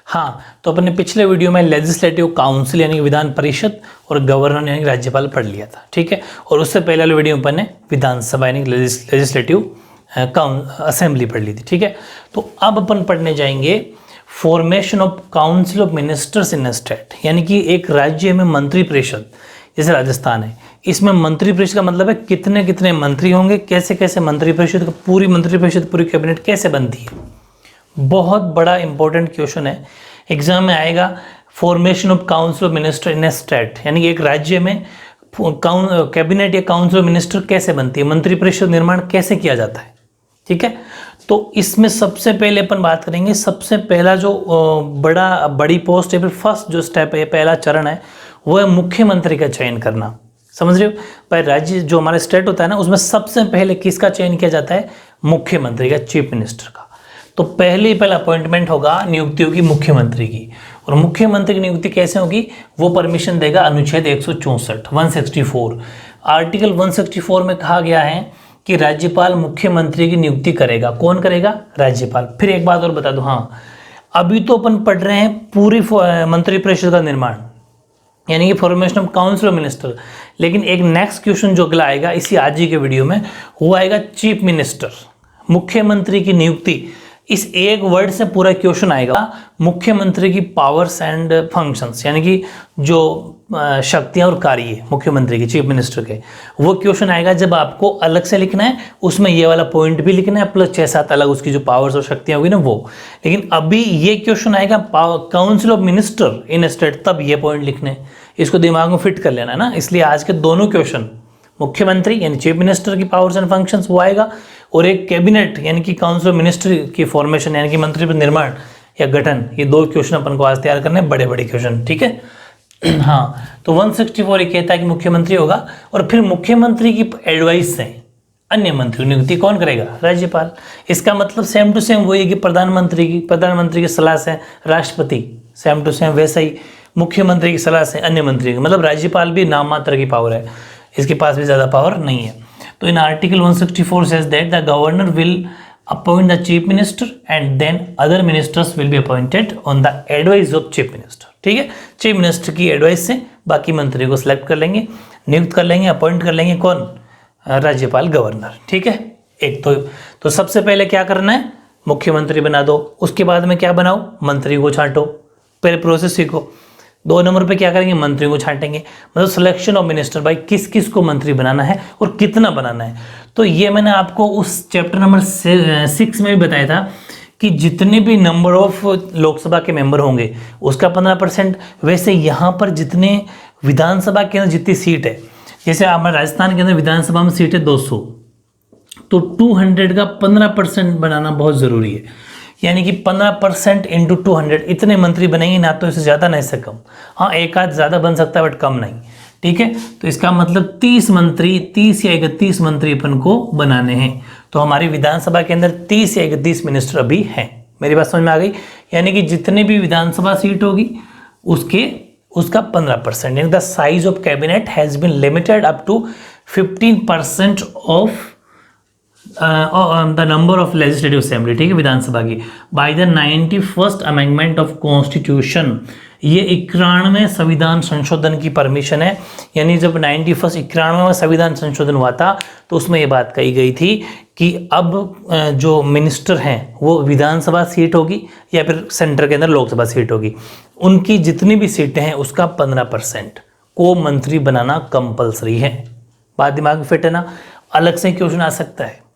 हाँ, तो अपने पिछले वीडियो में लेजिस्लेटिव काउंसिल यानी कि विधान परिषद और गवर्नर यानी कि राज्यपाल पढ़ लिया था, ठीक है। और उससे पहले वाले वीडियो में अपन ने विधानसभा यानी कि लेजिस्लेटिव असेंबली पढ़ ली थी, ठीक है। तो अब अपन पढ़ने जाएंगे formation of council of ministers in state, यानी कि एक राज्य में मंत्री परिषद, जैसे राजस्थान है, इसमें मंत्री परिषद का मतलब है कितने कितने मंत्री होंगे, कैसे कैसे मंत्री परिषद, पूरी मंत्री परिषद पूरी कैबिनेट कैसे बनती है। बहुत बड़ा इंपॉर्टेंट क्वेश्चन है, एग्जाम में आएगा। Formation of council of minister in A state, यानी कि एक राज्य में कैबिनेट या काउंसिल ऑफ मिनिस्टर कैसे बनती है, मंत्री परिषद निर्माण कैसे किया जाता है, ठीक है। तो इसमें सबसे पहले अपन बात करेंगे, सबसे पहला जो बड़ी पोस्ट है, फिर फर्स्ट जो स्टेप है, पहला चरण है, वो है मुख्यमंत्री का चयन करना। समझ रहे हो, पर राज्य जो हमारा स्टेट होता है ना, उसमें सबसे पहले किसका चयन किया जाता है, मुख्यमंत्री का, चीफ मिनिस्टर का। तो पहला अपॉइंटमेंट होगा, नियुक्ति होगी मुख्यमंत्री की। और मुख्यमंत्री की नियुक्ति कैसे होगी, वो परमिशन देगा अनुच्छेद 164 आर्टिकल 164 में कहा गया है कि राज्यपाल मुख्यमंत्री की नियुक्ति करेगा। कौन करेगा, राज्यपाल। फिर एक बात और बता दूं, हाँ, अभी तो अपन पढ़ रहे हैं पूरी मंत्री परिषद का निर्माण, यानी कि formation of council of minister, लेकिन एक नेक्स्ट क्वेश्चन जो अगला आएगा इसी आज ही के वीडियो में, वो आएगा चीफ मिनिस्टर, मुख्यमंत्री की नियुक्ति। इस एक वर्ड से पूरा क्वेश्चन आएगा, मुख्यमंत्री की पावर्स एंड फंक्शंस, यानी कि जो शक्तियां और कार्य मुख्यमंत्री के, चीफ मिनिस्टर के, वो क्वेश्चन आएगा जब आपको अलग से लिखना है, उसमें ये वाला पॉइंट भी लिखना है, प्लस 6-7 अलग उसकी जो पावर्स और शक्तियां होगी ना वो। लेकिन अभी ये क्वेश्चन आएगा council of minister in state, तब ये पॉइंट लिखने, इसको दिमाग में फिट कर लेना है ना। इसलिए आज के दोनों क्वेश्चन, मुख्यमंत्री यानी चीफ मिनिस्टर की पावर्स एंड फंक्शंस वो आएगा, और एक कैबिनेट यानी कि काउंसिल ऑफ मिनिस्टर की फॉर्मेशन यानी कि मंत्री निर्माण या गठन, ये दो क्वेश्चन अपन को आज तैयार करने हैं, बड़े बड़े क्वेश्चन, ठीक है। हाँ, तो 164 ये कहता है कि मुख्यमंत्री होगा, और फिर मुख्यमंत्री की एडवाइस से अन्य मंत्री नियुक्ति कौन करेगा, राज्यपाल। इसका मतलब सेम टू सेम वही है कि प्रधानमंत्री की सलाह से राष्ट्रपति, सेम टू सेम वैसा ही मुख्यमंत्री की सलाह से अन्य मंत्री, मतलब राज्यपाल भी नाम मात्र की पावर है, इसके पास भी ज़्यादा पावर नहीं है। तो in article 164 says that the governor will appoint the chief minister and then other ministers will be appointed on the advice of chief minister, ठीक है। चीफ मिनिस्टर की एडवाइस से बाकी मंत्री को सिलेक्ट कर लेंगे, नियुक्त कर लेंगे, अपॉइंट कर लेंगे, कौन, राज्यपाल, गवर्नर, ठीक है। एक तो सबसे पहले क्या करना है, मुख्यमंत्री बना दो, उसके बाद में क्या बनाओ, मंत्री को छांटो, पहले प्रोसेस सीखो। 2 नंबर पे क्या करेंगे, मंत्री को छांटेंगे, मतलब सिलेक्शन ऑफ मिनिस्टर, भाई किस किस को मंत्री बनाना है और कितना बनाना है। तो ये मैंने आपको उस चैप्टर नंबर 6 में भी बताया था कि जितने भी नंबर ऑफ लोकसभा के मेंबर होंगे उसका 15%, वैसे यहाँ पर जितने विधानसभा के अंदर जितनी सीट है, जैसे हमारे राजस्थान के अंदर विधानसभा में सीट है 200, तो 200 का 15% बनाना बहुत ज़रूरी है, यानी कि 15% इंटू 200, इतने मंत्री बनेंगे, ना तो इससे ज़्यादा ना इससे कम। हाँ, एक आध ज़्यादा बन सकता है बट कम नहीं, ठीक है। तो इसका मतलब 30 मंत्री, 30 या 31 मंत्री अपन को बनाने हैं। तो हमारी विधानसभा के अंदर 30 या 31 मिनिस्टर अभी हैं। मेरी बात समझ में आ गई, यानी कि जितने भी विधानसभा सीट होगी उसका 15%, यानी the size of cabinet has been limited up to 15% of the number of legislative assembly, ठीक है, विधानसभा की, by the 91st amendment of constitution. ये 91वें संविधान संशोधन की परमिशन है, यानी जब 91वां संविधान संशोधन हुआ था तो उसमें ये बात कही गई थी कि अब जो मिनिस्टर हैं वो विधानसभा सीट होगी या फिर सेंटर के अंदर लोकसभा सीट होगी, उनकी जितनी भी सीटें हैं उसका 15% को मंत्री बनाना कंपलसरी है। बात दिमाग में फिट है ना। अलग से क्वेश्चन आ सकता है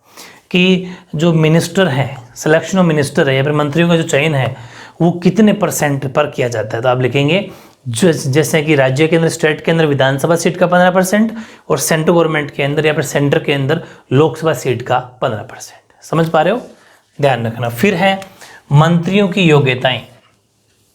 कि जो मिनिस्टर है, सिलेक्शन ऑफ मिनिस्टर है या फिर मंत्रियों का जो चयन है वो कितने % पर किया जाता है, तो आप लिखेंगे जैसे कि राज्य के अंदर, स्टेट के अंदर विधानसभा सीट का 15% और सेंट्रल गवर्नमेंट के अंदर या फिर सेंटर के अंदर लोकसभा सीट का 15%। समझ पा रहे हो, ध्यान रखना। फिर है मंत्रियों की योग्यताएं,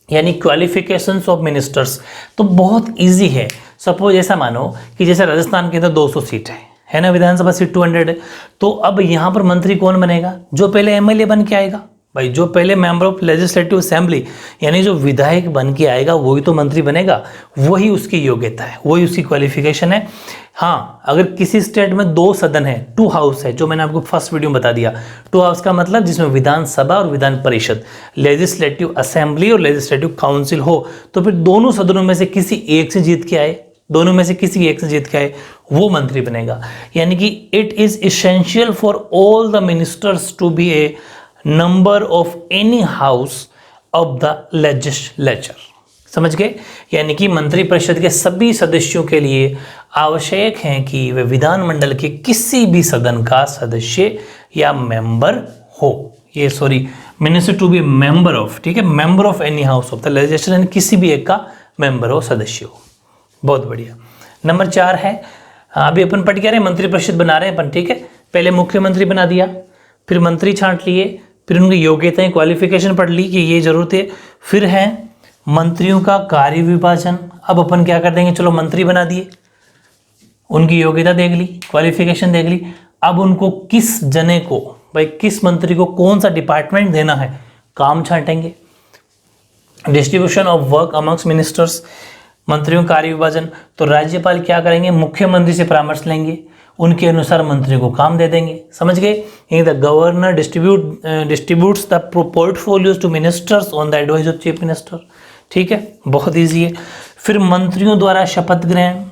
यानी क्वालिफिकेशंस ऑफ मिनिस्टर्स। तो बहुत ईजी है। सपोज ऐसा मानो कि जैसे राजस्थान के अंदर 200 सीट है ना, विधानसभा सीट 200 है, तो अब यहाँ पर मंत्री कौन बनेगा, जो पहले MLA बन के आएगा। भाई जो पहले मेंबर ऑफ लेजिस्लेटिव असेंबली यानी जो विधायक बन के आएगा वही तो मंत्री बनेगा, वही उसकी योग्यता है, वही उसकी क्वालिफिकेशन है। हाँ, अगर किसी स्टेट में 2 सदन है, 2 हाउस है, जो मैंने आपको फर्स्ट वीडियो में बता दिया, 2 हाउस का मतलब जिसमें विधानसभा और विधान परिषद, लेजिस्लेटिव असेंबली और लेजिस्लेटिव काउंसिल हो, तो फिर दोनों सदनों में से किसी एक से जीत के आए, दोनों में से किसी एक से जीत के आए, वो मंत्री बनेगा। यानी कि it is essential for all the ministers to be a number of any house of the legislature. समझ गए? यानी कि मंत्रिपरिषद के सभी सदस्यों के लिए आवश्यक है कि वे विधानमंडल के किसी भी सदन का सदस्य या मेंबर हो। ये minister to be member of, ठीक है, member of any house of the legislature, यानी किसी भी एक का मेंबर हो, सदस्य हो। बहुत बढ़िया। नंबर 4 है, अभी अपन पढ़ के रहे मंत्रिपरिषद बना रहे हैं अपन, ठीक है। पहले मुख्यमंत्री बना दिया, फिर मंत्री छांट लिए, फिर उनकी योग्यताएं क्वालिफिकेशन पढ़ ली कि ये जरूरत है। फिर है मंत्रियों का कार्य विभाजन। अब अपन क्या कर देंगे, चलो मंत्री बना दिए, उनकी योग्यता देख ली, क्वालिफिकेशन देख ली, अब उनको किस जने को, भाई किस मंत्री को कौन सा डिपार्टमेंट देना है, काम छांटेंगे। Distribution of work amongst ministers, मंत्रियों का कार्य विभाजन, तो राज्यपाल क्या करेंगे, मुख्यमंत्री से परामर्श लेंगे, उनके अनुसार मंत्रियों को काम दे देंगे। समझ गए? The governor distributes the portfolios to ministers on the advice of chief minister. ठीक है, बहुत ईजी है। फिर मंत्रियों द्वारा शपथ ग्रहण।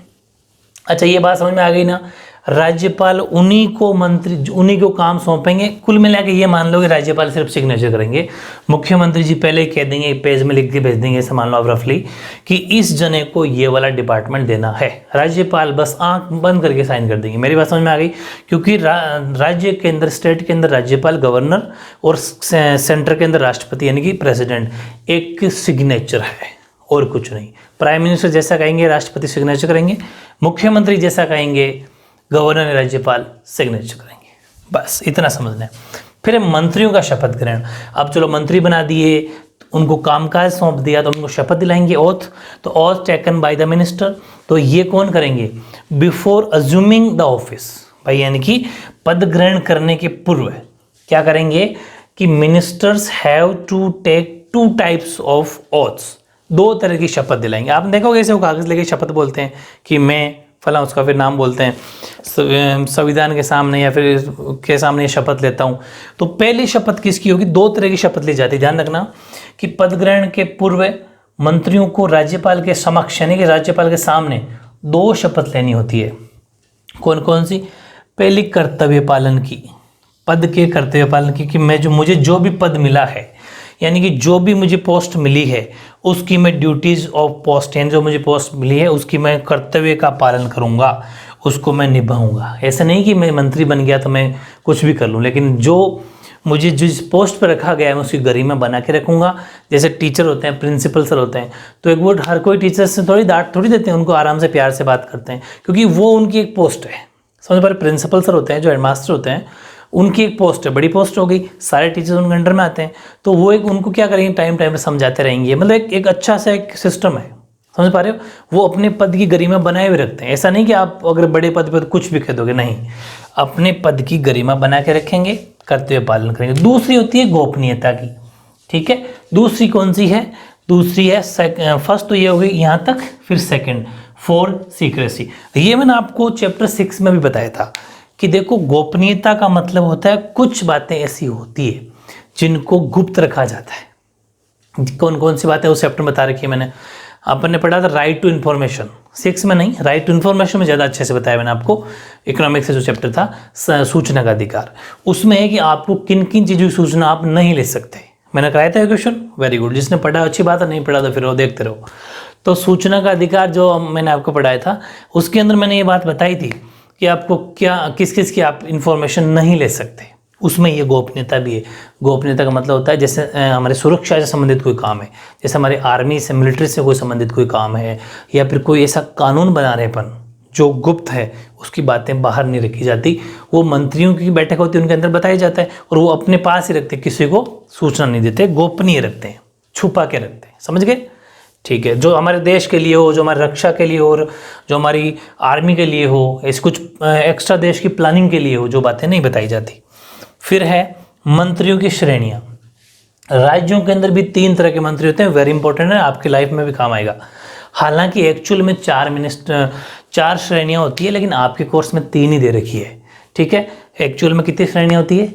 अच्छा, ये बात समझ में आ गई ना, राज्यपाल उन्हीं को काम सौंपेंगे। कुल मिला के ये मान लो कि राज्यपाल सिर्फ सिग्नेचर करेंगे, मुख्यमंत्री जी पहले ही कह देंगे, एक पेज में लिख के भेज देंगे, ऐसे मान लो आप रफली कि इस जने को ये वाला डिपार्टमेंट देना है, राज्यपाल बस आंख बंद करके साइन कर देंगे। मेरी बात समझ में आ गई? क्योंकि राज्य के अंदर, स्टेट के अंदर राज्यपाल, गवर्नर और सेंटर के अंदर राष्ट्रपति यानी कि प्रेसिडेंट, एक सिग्नेचर है और कुछ नहीं। प्राइम मिनिस्टर जैसा कहेंगे राष्ट्रपति सिग्नेचर करेंगे, मुख्यमंत्री जैसा कहेंगे गवर्नर राज्यपाल सिग्नेचर करेंगे, बस इतना समझना है। फिर मंत्रियों का शपथ ग्रहण। अब चलो मंत्री बना दिए, उनको कामकाज सौंप दिया, तो उनको शपथ दिलाएंगे, ओथ। तो oath taken by the minister, तो ये कौन करेंगे, बिफोर अज्यूमिंग द ऑफिस, भाई यानी कि पद ग्रहण करने के पूर्व क्या करेंगे कि ministers have to take 2 types of oaths, 2 तरह की शपथ दिलाएंगे। आपने देखोगे ऐसे वो कागज लेके शपथ बोलते हैं कि मैं फला, उसका फिर नाम बोलते हैं, संविधान के सामने या फिर के सामने शपथ लेता हूँ। तो पहली शपथ किसकी होगी, 2 तरह की शपथ ली जाती है। ध्यान रखना कि पद ग्रहण के पूर्व मंत्रियों को राज्यपाल के समक्ष यानी कि राज्यपाल के सामने 2 शपथ लेनी होती है। कौन कौन सी? पहली कर्तव्य पालन की, पद के कर्तव्य पालन की, कि मुझे जो भी पद मिला है यानी कि जो भी मुझे पोस्ट मिली है उसकी मैं ड्यूटीज़ ऑफ पोस्ट यानी जो मुझे पोस्ट मिली है उसकी मैं कर्तव्य का पालन करूंगा, उसको मैं निभाऊंगा। ऐसा नहीं कि मैं मंत्री बन गया तो मैं कुछ भी कर लूँ, लेकिन जो मुझे जिस पोस्ट पर रखा गया है मैं उसकी गरिमा बना के रखूंगा। जैसे टीचर होते हैं, प्रिंसिपल सर होते हैं, तो एक वो हर कोई टीचर से थोड़ी डांट थोड़ी देते हैं, उनको आराम से प्यार से बात करते हैं, क्योंकि वो उनकी एक पोस्ट है। समझ पा रहे? प्रिंसिपल सर होते हैं, जो हेडमास्टर होते हैं, उनकी एक पोस्ट है, बड़ी पोस्ट हो गई, सारे टीचर्स उनके अंडर में आते हैं, तो वो एक उनको क्या करेंगे, टाइम टाइम पे समझाते रहेंगे। मतलब एक अच्छा सा एक सिस्टम है। समझ पा रहे हो? वो अपने पद की गरिमा बनाए हुए रखते हैं। ऐसा नहीं कि आप अगर बड़े पद पर कुछ भी कह दोगे, नहीं, अपने पद की गरिमा बना के रखेंगे, कर्तव्य पालन करेंगे। दूसरी होती है गोपनीयता की, ठीक है। दूसरी कौन सी है? दूसरी है फर्स्ट तो ये हो गई यहाँ तक, फिर सेकंड फॉर सीक्रेसी। ये मैंने आपको चैप्टर 6 में भी बताया था कि देखो गोपनीयता का मतलब होता है कुछ बातें ऐसी होती है जिनको गुप्त रखा जाता है। कौन कौन सी बातें उस चैप्टर में बता रखी है मैंने, अपन ने पढ़ा था राइट टू इन्फॉर्मेशन, 6 में नहीं, राइट टू इन्फॉर्मेशन में ज़्यादा अच्छे से बताया मैंने आपको। इकोनॉमिक्स से जो चैप्टर था सूचना का अधिकार, उसमें है कि आपको किन किन चीज़ों की सूचना आप नहीं ले सकते। मैंने कराया था क्वेश्चन, वेरी गुड। जिसने पढ़ा अच्छी बात है, नहीं पढ़ा तो फिर वो देखते रहो। तो सूचना का अधिकार जो मैंने आपको पढ़ाया था उसके अंदर मैंने ये बात बताई थी कि आपको क्या किस किस की आप इन्फॉर्मेशन नहीं ले सकते, उसमें ये गोपनीयता भी है। गोपनीयता का मतलब होता है जैसे हमारे सुरक्षा से संबंधित कोई काम है, जैसे हमारे आर्मी से, मिलिट्री से कोई संबंधित कोई काम है, या फिर कोई ऐसा कानून बना रहेपन जो गुप्त है, उसकी बातें बाहर नहीं रखी जाती। वो मंत्रियों की बैठक होती है, उनके अंदर बताया जाता है, और वो अपने पास ही रखते हैं, किसी को सूचना नहीं देते, गोपनीय रखते हैं, छुपा के रखते हैं। समझ गए? ठीक है। जो हमारे देश के लिए हो, जो हमारी रक्षा के लिए हो, और जो हमारी आर्मी के लिए हो, ऐसे कुछ एक्स्ट्रा देश की प्लानिंग के लिए हो, जो बातें नहीं बताई जाती। फिर है मंत्रियों की श्रेणियाँ। राज्यों के अंदर भी 3 तरह के मंत्री होते हैं, वेरी इंपॉर्टेंट है, आपकी लाइफ में भी काम आएगा। हालांकि एक्चुअल में 4 श्रेणियां होती है, लेकिन आपके कोर्स में 3 ही दे रखी है, ठीक है। एक्चुअल में कितनी श्रेणियां होती है?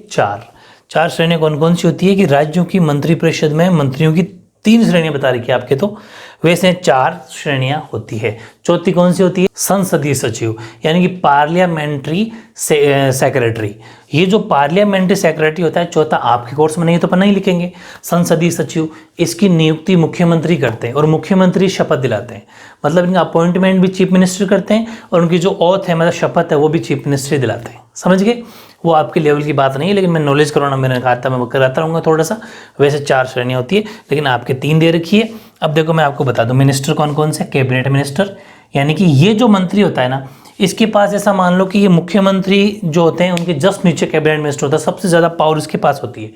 4 श्रेणियां कौन कौन सी होती है कि राज्यों की मंत्रिपरिषद में मंत्रियों की 3 श्रेणियां बता रखी है आपके, तो वैसे 4 श्रेणियां होती है। चौथी कौन सी होती है? संसदीय सचिव, यानी कि पार्लियामेंट्री सेक्रेटरी। ये जो पार्लियामेंट्री सेक्रेटरी होता है, चौथा आपके कोर्स में नहीं है तो अपन नहीं लिखेंगे। संसदीय सचिव, इसकी नियुक्ति मुख्यमंत्री करते हैं और मुख्यमंत्री शपथ दिलाते हैं, मतलब इनका अपॉइंटमेंट भी चीफ मिनिस्टर करते हैं और उनकी जो ओथ है, मतलब शपथ है, वो भी चीफ मिनिस्टर दिलाते हैं। समझ गए? वो आपके लेवल की बात नहीं है, लेकिन मैं नॉलेज करवाना मैंने कहा था, मैं कराता रहूँगा थोड़ा सा। वैसे 4 श्रेणियाँ होती है, लेकिन आपके 3 दे रखी है। अब देखो मैं आपको बता दूं मिनिस्टर कौन कौन से। कैबिनेट मिनिस्टर, यानी कि ये जो मंत्री होता है ना, इसके पास ऐसा मान लो कि ये मुख्यमंत्री जो होते हैं उनके जस्ट नीचे कैबिनेट मिनिस्टर होता है, सबसे ज़्यादा पावर इसके पास होती है।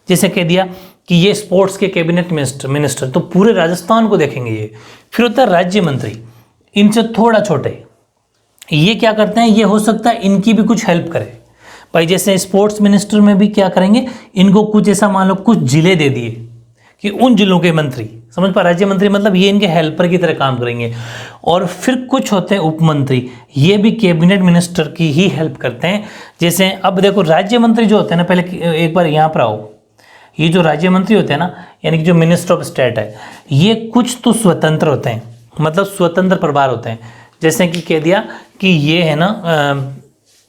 जैसे कह दिया कि ये स्पोर्ट्स के कैबिनेट मिनिस्टर, तो पूरे राजस्थान को देखेंगे ये। फिर होता है राज्य मंत्री, इनसे थोड़ा छोटे, ये क्या करते हैं, ये हो सकता है इनकी भी कुछ हेल्प करे भाई। जैसे स्पोर्ट्स मिनिस्टर में भी क्या करेंगे, इनको कुछ ऐसा मान लो कुछ जिले दे दिए कि उन जिलों के मंत्री, समझ पा, राज्य मंत्री मतलब ये इनके हेल्पर की तरह काम करेंगे। और फिर कुछ होते हैं उपमंत्री, ये भी कैबिनेट मिनिस्टर की ही हेल्प करते हैं। जैसे अब देखो राज्य मंत्री जो होते हैं ना, पहले एक बार यहाँ पर आओ, ये जो राज्य मंत्री होते हैं ना, यानी कि जो मिनिस्टर ऑफ स्टेट है, ये कुछ तो स्वतंत्र होते हैं, मतलब स्वतंत्र प्रभार होते हैं। जैसे कि कह दिया कि ये है ना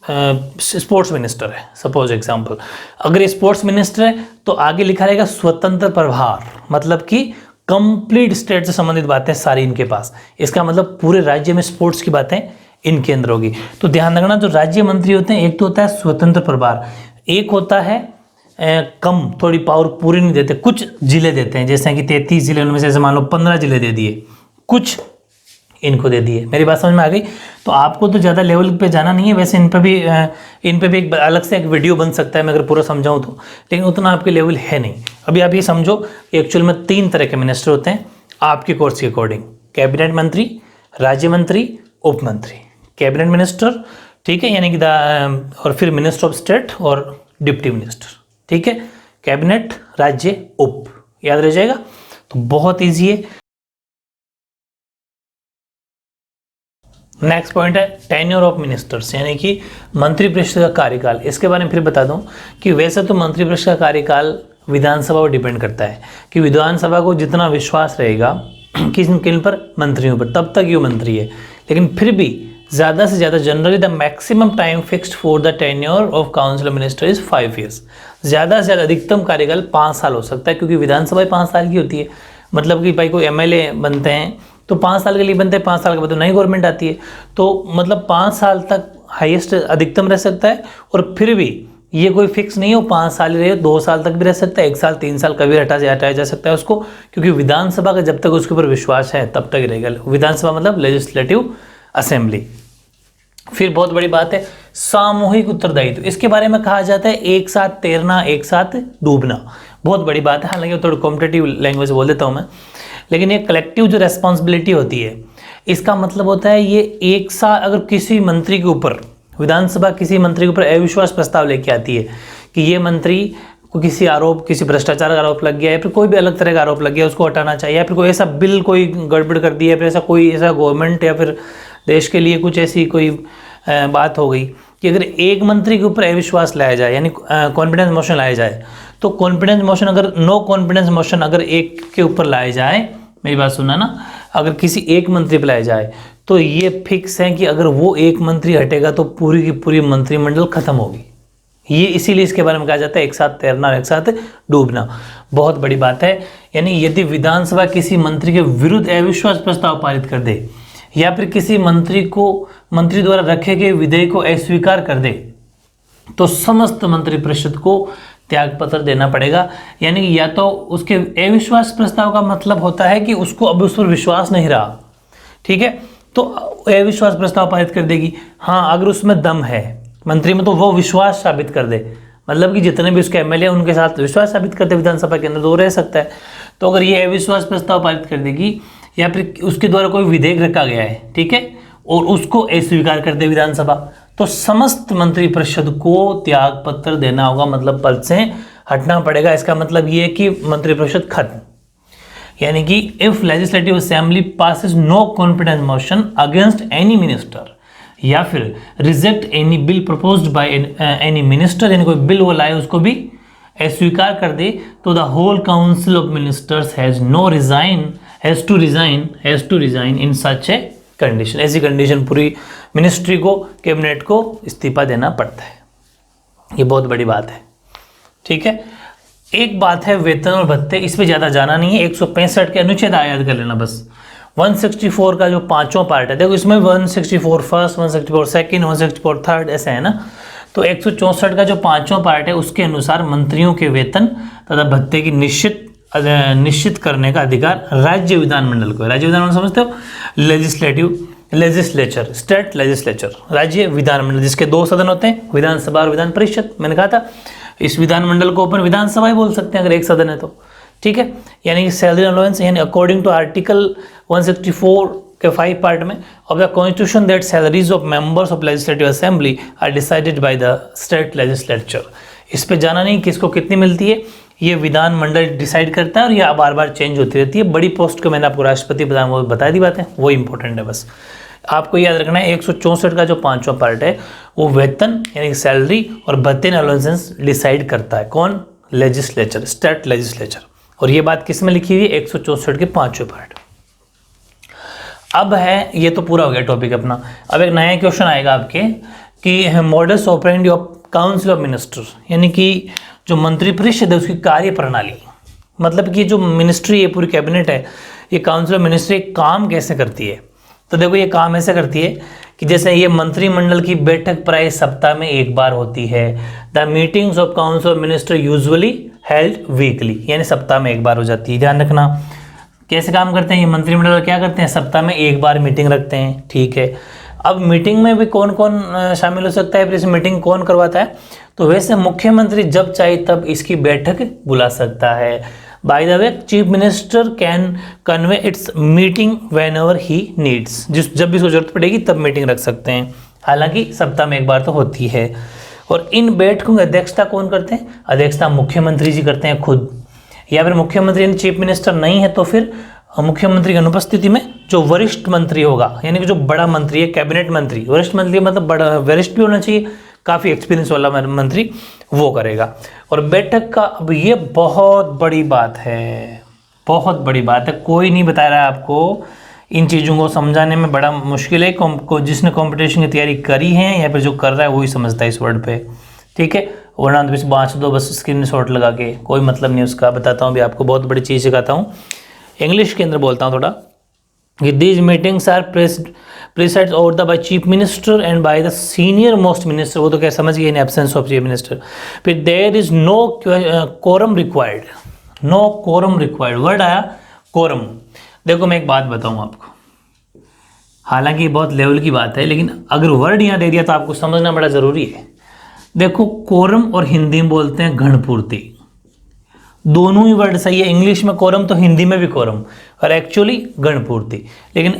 स्पोर्ट्स मिनिस्टर है, सपोज एग्जांपल, अगर ये स्पोर्ट्स मिनिस्टर है तो आगे लिखा रहेगा स्वतंत्र प्रभार, मतलब कि कंप्लीट स्टेट से संबंधित बातें सारी इनके पास। इसका मतलब पूरे राज्य में स्पोर्ट्स की बातें इनके अंदर होगी। तो ध्यान रखना, जो राज्य मंत्री होते हैं, एक तो होता है स्वतंत्र प्रभार, एक होता है कम, थोड़ी पावर पूरी नहीं देते, कुछ जिले देते हैं। जैसे कि 33 जिले, उनमें से मान लो 15 जिले दे दिए, कुछ इनको दे दिए। मेरी बात समझ में आ गई? तो आपको तो ज़्यादा लेवल पे जाना नहीं है, वैसे इन पे भी एक अलग से एक वीडियो बन सकता है मैं अगर पूरा समझाऊं तो, लेकिन उतना आपके लेवल है नहीं। अभी आप ये समझो कि एक्चुअल में 3 तरह के मिनिस्टर होते हैं आपके कोर्स के अकॉर्डिंग, कैबिनेट मंत्री, राज्य मंत्री, उप मंत्री। कैबिनेट मिनिस्टर, ठीक है, यानी कि और फिर मिनिस्टर ऑफ स्टेट और डिप्टी मिनिस्टर, ठीक है। कैबिनेट, राज्य, उप, याद रह जाएगा। तो बहुत ईजी है। नेक्स्ट पॉइंट है टेन्योर ऑफ मिनिस्टर्स, यानी कि मंत्रिपरिषद का कार्यकाल। इसके बारे में फिर बता दूं कि वैसे तो मंत्रिपरिषद का कार्यकाल विधानसभा पर डिपेंड करता है कि विधानसभा को जितना विश्वास रहेगा किन पर, मंत्रियों पर, तब तक ये मंत्री है। लेकिन फिर भी ज़्यादा से ज़्यादा generally the maximum time fixed for the tenure of council minister is 5 years. ज़्यादा से ज़्यादा अधिकतम कार्यकाल 5 साल हो सकता है, क्योंकि विधानसभा 5 साल की होती है। मतलब कि भाई कोई एमएलए बनते हैं तो 5 साल के लिए बनते हैं, 5 साल के बाद तो नई गवर्नमेंट आती है, तो मतलब 5 साल तक हाईएस्ट अधिकतम रह सकता है। और फिर भी ये कोई फिक्स नहीं हो 5 साल रहे, 2 साल तक भी रह सकता है, 1 साल, 3 साल कभी हटाया जा सकता है उसको, क्योंकि विधानसभा का जब तक उसके ऊपर विश्वास है तब तक ही रहेगा। विधानसभा मतलब लेजिस्लेटिव असेंबली। फिर बहुत बड़ी बात है सामूहिक उत्तरदायित्व। इसके बारे में कहा जाता है एक साथ तैरना, एक साथ डूबना। बहुत बड़ी बात है, हालांकि थोड़ी कॉम्पिटेटिव लैंग्वेज बोल देता हूँ मैं, लेकिन ये कलेक्टिव जो रेस्पॉन्सिबिलिटी होती है, इसका मतलब होता है ये एक साथ अगर किसी मंत्री के ऊपर, विधानसभा किसी मंत्री के ऊपर अविश्वास प्रस्ताव लेके आती है कि ये मंत्री को किसी आरोप, किसी भ्रष्टाचार का आरोप लग गया है, फिर कोई भी अलग तरह का आरोप लग गया, उसको हटाना चाहिए, या फिर कोई ऐसा बिल कोई गड़बड़ कर दी है, फिर ऐसा गवर्नमेंट या फिर देश के लिए कुछ ऐसी कोई बात हो गई कि अगर एक मंत्री के ऊपर अविश्वास लाया जाए, यानी कॉन्फिडेंस मोशन लाया जाए, तो कॉन्फिडेंस मोशन अगर नो कॉन्फिडेंस मोशन अगर एक के ऊपर लाया जाए, मेरी बात सुनना ना, अगर किसी एक मंत्री पर लाया जाए तो ये फिक्स है कि अगर वो एक मंत्री हटेगा तो पूरी की पूरी मंत्रिमंडल खत्म होगी। ये इसीलिए इसके बारे में कहा जाता है एक साथ तैरना और एक साथ डूबना। बहुत बड़ी बात है। यानी यदि विधानसभा किसी मंत्री के विरुद्ध अविश्वास प्रस्ताव पारित कर दे या फिर किसी मंत्री द्वारा रखे गए विधेयक को अस्वीकार कर दे, तो समस्त मंत्रिपरिषद को त्याग पत्र देना पड़ेगा। यानी या तो उसके अविश्वास प्रस्ताव का मतलब होता है कि उसको अब उस पर विश्वास नहीं रहा, ठीक है, तो अविश्वास प्रस्ताव पारित कर देगी। हाँ, अगर उसमें दम है मंत्री में तो वो विश्वास साबित कर दे, मतलब कि जितने भी उसके एमएलए उनके साथ विश्वास साबित करते विधानसभा के अंदर तो रह सकता है। तो अगर ये अविश्वास प्रस्ताव पारित कर देगी या फिर उसके द्वारा कोई विधेयक रखा गया है, ठीक है, और उसको अस्वीकार कर दे विधानसभा, तो समस्त मंत्रिपरिषद को त्याग पत्र देना होगा, मतलब पद से हटना पड़ेगा। इसका मतलब ये है कि मंत्रिपरिषद खत्म, यानी कि if legislative assembly passes no confidence motion against any minister या फिर reject any bill proposed by any minister, यानी कोई बिल वो लाए उसको भी अस्वीकार कर दे, तो the whole council of ministers has to resign in such a condition. ऐसी कंडीशन पूरी मिनिस्ट्री को, कैबिनेट को इस्तीफा देना पड़ता है। ये बहुत बड़ी बात है, ठीक है। एक बात है वेतन और भत्ते, इस पे ज़्यादा जाना नहीं है। 165 के अनुच्छेद याद कर लेना बस। 164 का जो पांचों पार्ट है, देखो इसमें 164 फर्स्ट, 164 सेकंड, 164 थर्ड, ऐसा है ना। तो 164 का जो पांचों पार्ट है उसके अनुसार मंत्रियों के वेतन तथा भत्ते की निश्चित करने का अधिकार राज्य विधानमंडल को है। राज्य विधानमंडल समझते हो? लेजिस्लेचर, स्टेट लेजिस्लेचर, राज्य विधानमंडल, जिसके दो सदन होते हैं, विधानसभा और विधान परिषद। मैंने कहा था इस विधानमंडल को अपन विधानसभा ही बोल सकते हैं अगर एक सदन है तो, ठीक है। यानी कि सैलरी अलाउंस, यानी अकॉर्डिंग टू आर्टिकल 164 के 5 पार्ट में of the constitution that salaries of members of legislative assembly are decided by the state legislature. इस पे जाना नहीं, किसको कितनी मिलती है ये विधानमंडल डिसाइड करता है और ये बार बार चेंज होती रहती है। बड़ी पोस्ट को मैंने आपको राष्ट्रपति बता दी बातें, वो इंपॉर्टेंट है। बस आपको याद रखना है 164 का जो पांचवा पार्ट है वो वेतन यानी सैलरी और भत्ते अलाउंसेस डिसाइड करता है। कौन? Legislature, state legislature. और ये बात किस में लिखी हुई है? 164 के पांचवें पार्ट। अब है, ये तो पूरा हो गया टॉपिक अपना। अब एक नया क्वेश्चन आएगा आपके कि modus operandi of council of minister, यानी कि जो मंत्रिपरिषद है उसकी कार्य प्रणाली, मतलब कि जो मिनिस्ट्री है, पूरी कैबिनेट है, ये काउंसिल ऑफ मिनिस्ट्री काम कैसे करती है। तो देखो ये काम ऐसे करती है कि जैसे ये मंत्रिमंडल की बैठक प्राय सप्ताह में एक बार होती है। The meetings of council of minister usually held weekly, यानी सप्ताह में एक बार हो जाती है। ध्यान रखना कैसे काम करते हैं ये मंत्रिमंडल, क्या करते हैं, सप्ताह में एक बार मीटिंग रखते हैं, ठीक है। अब मीटिंग में भी कौन कौन शामिल हो सकता है, फिर इस मीटिंग कौन करवाता है? तो वैसे मुख्यमंत्री जब चाहे तब इसकी बैठक बुला सकता है। By the way chief minister can convey it's meeting when ever he needs, जब भी उसको जरूरत पड़ेगी तब मीटिंग रख सकते हैं। हालांकि सप्ताह में एक बार तो होती है। और इन बैठकों की अध्यक्षता कौन करते हैं? अध्यक्षता मुख्यमंत्री जी करते हैं खुद, या फिर मुख्यमंत्री चीफ मिनिस्टर नहीं है तो फिर मुख्यमंत्री की अनुपस्थिति में जो वरिष्ठ मंत्री होगा, यानी कि जो बड़ा मंत्री है, कैबिनेट मंत्री, वरिष्ठ मंत्री मतलब बड़ा वरिष्ठ भी होना चाहिए, काफ़ी एक्सपीरियंस वाला मंत्री, वो करेगा। और बैठक का, अब ये बहुत बड़ी बात है, बहुत बड़ी बात है, कोई नहीं बता रहा है आपको। इन चीज़ों को समझाने में बड़ा मुश्किल है। जिसने कंपटीशन की तैयारी करी है या फिर जो कर रहा है वही समझता है इस वर्ड पे, ठीक है। वरना तो बस बाँच दो, बस स्क्रीन शॉट लगा के, कोई मतलब नहीं उसका। बताता हूँ अभी आपको, बहुत बड़ी चीज़ सिखाता हूँ, इंग्लिश के अंदर बोलता हूँ थोड़ा। These meetings are presided over by chief minister and by the senior most minister, वो तो क्या समझ गए, in absence of chief minister। फिर there is no quorum required, no quorum required, word आया quorum। देखो मैं एक बात बताऊँ आपको, हालांकि बहुत लेवल की बात है, लेकिन अगर वर्ड यहाँ दे दिया तो आपको समझना बड़ा ज़रूरी है। देखो कोरम और हिंदी में बोलते हैं गणपूर्ति, दोनों ही वर्ड सही है। इंग्लिश में कोरम तो हिंदी में भी कोरम, और एक्चुअली गणपूर्ति। लेकिन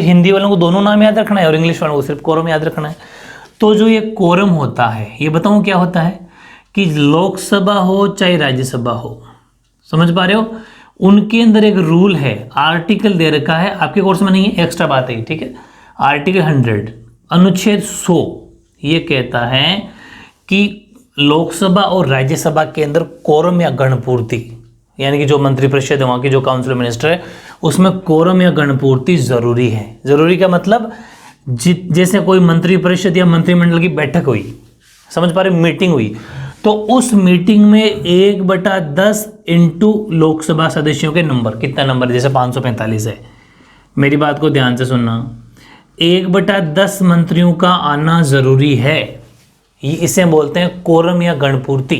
हिंदी वालों को दोनों नाम याद रखना है और इंग्लिश वालों को सिर्फ कोरम याद रखना है। तो जो ये कोरम होता है, ये बताऊं क्या होता है कि लोकसभा हो चाहे राज्यसभा हो, समझ पा रहे हो, उनके अंदर एक रूल है, आर्टिकल दे रखा है, आपके कोर्स में नहीं है, एक्स्ट्रा बात है, ठीक है। आर्टिकल 100 अनुच्छेद 100 ये कहता है कि लोकसभा और राज्यसभा के अंदर कोरम या गणपूर्ति, यानी कि जो मंत्रिपरिषद है वहाँ की, जो काउंसिल मिनिस्टर है, उसमें कोरम या गणपूर्ति जरूरी है। जरूरी का मतलब जैसे कोई मंत्रिपरिषद या मंत्रिमंडल की बैठक हुई, समझ पा रहे, मीटिंग हुई, तो उस मीटिंग में 1/10 इंटू लोकसभा सदस्यों के नंबर, कितना नंबर है, जैसे 545 है, मेरी बात को ध्यान से सुनना, 1/10 मंत्रियों का आना जरूरी है। इसे बोलते हैं कोरम या गणपूर्ति।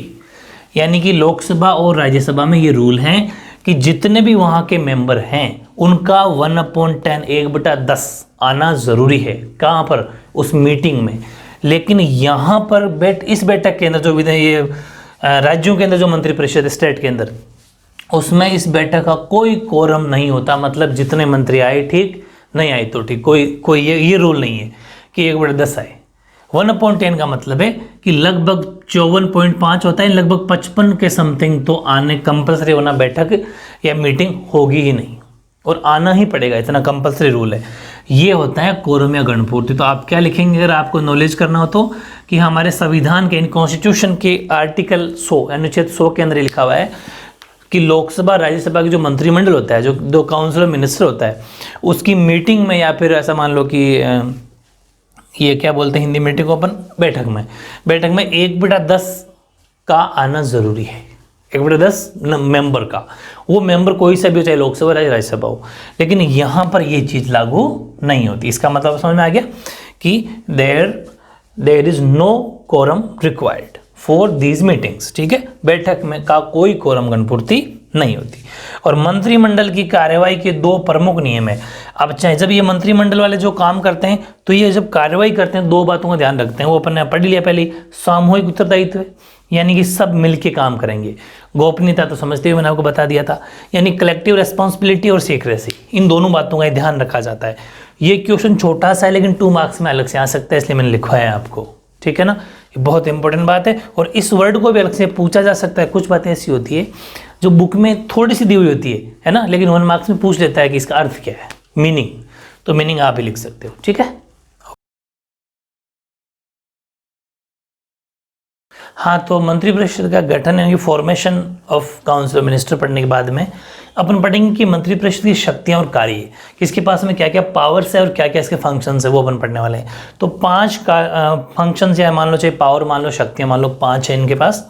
यानी कि लोकसभा और राज्यसभा में ये रूल है कि जितने भी वहाँ के मेंबर हैं उनका 1/10 1/10 आना ज़रूरी है। कहाँ पर? उस मीटिंग में। लेकिन यहाँ पर इस बैठक के अंदर जो ये राज्यों के अंदर जो मंत्रिपरिषद स्टेट के अंदर, उसमें इस बैठक का कोई कोरम नहीं होता। मतलब जितने मंत्री आए ठीक, नहीं आए तो ठीक, कोई ये रूल नहीं है कि 1/10 आए। 1/10 का मतलब है कि लगभग 54.5 होता है, लगभग 55 के समथिंग तो आने कंपलसरी होना, बैठक या मीटिंग होगी ही नहीं और आना ही पड़ेगा, इतना कंपलसरी रूल है। ये होता है कोरम या गणपूर्ति। तो आप क्या लिखेंगे अगर आपको नॉलेज करना हो तो, कि हमारे संविधान के, इन कॉन्स्टिट्यूशन के आर्टिकल 100 अनुच्छेद 100 के अंदर लिखा हुआ है कि लोकसभा राज्यसभा की जो मंत्रिमंडल होता है, जो दो काउंसिल मिनिस्टर होता है, उसकी मीटिंग में, या फिर ऐसा मान लो कि ये क्या बोलते हैं हिंदी मीटिंग को अपन, बैठक में 1/10 का आना जरूरी है। 1/10 मेंबर का, वो मेंबर कोई सा भी हो, चाहे लोकसभा या राज्यसभा हो। लेकिन यहाँ पर ये चीज़ लागू नहीं होती। इसका मतलब समझ में आ गया कि there is no quorum required for these meetings. ठीक है, बैठक में का कोई कोरम गणपूर्ति नहीं होती। और मंत्रिमंडल की कार्यवाही के 2 प्रमुख नियम है। अब चाहे जब ये मंत्रिमंडल वाले जो काम करते हैं, तो ये जब कार्यवाही करते हैं 2 बातों का ध्यान रखते हैं। वो अपन ने पढ़ लिया पहले, सामूहिक उत्तरदायित्व, यानी कि सब मिलके काम करेंगे। गोपनीयता तो समझते हुए मैंने आपको बता दिया था, यानी कलेक्टिव रेस्पॉन्सिबिलिटी और सीक्रेसी, इन दोनों बातों का ध्यान रखा जाता है। ये क्वेश्चन छोटा सा है लेकिन 2 मार्क्स में अलग से आ सकता है, इसलिए मैंने लिखवाया है आपको। ठीक है ना, ये बहुत इंपॉर्टेंट बात है। और इस वर्ड को भी अलग से पूछा जा सकता है। कुछ बातें ऐसी होती है जो बुक में थोड़ी सी दी हुई होती है ना, लेकिन 1 मार्क्स में पूछ लेता है कि इसका अर्थ क्या है, मीनिंग। तो मीनिंग आप ही लिख सकते हो। ठीक है, हाँ, तो मंत्रिपरिषद का गठन यानी formation of council of minister पढ़ने के बाद में अपन पढ़ेंगे कि मंत्रिपरिषद की शक्तियां और कार्य, किसके पास में क्या क्या पावर्स है और क्या क्या इसके फंक्शंस है, वो अपन पढ़ने वाले हैं। तो 5 फंक्शंस या मान लो, चाहे पावर मान लो, शक्तियां मान लो, 5 है इनके पास।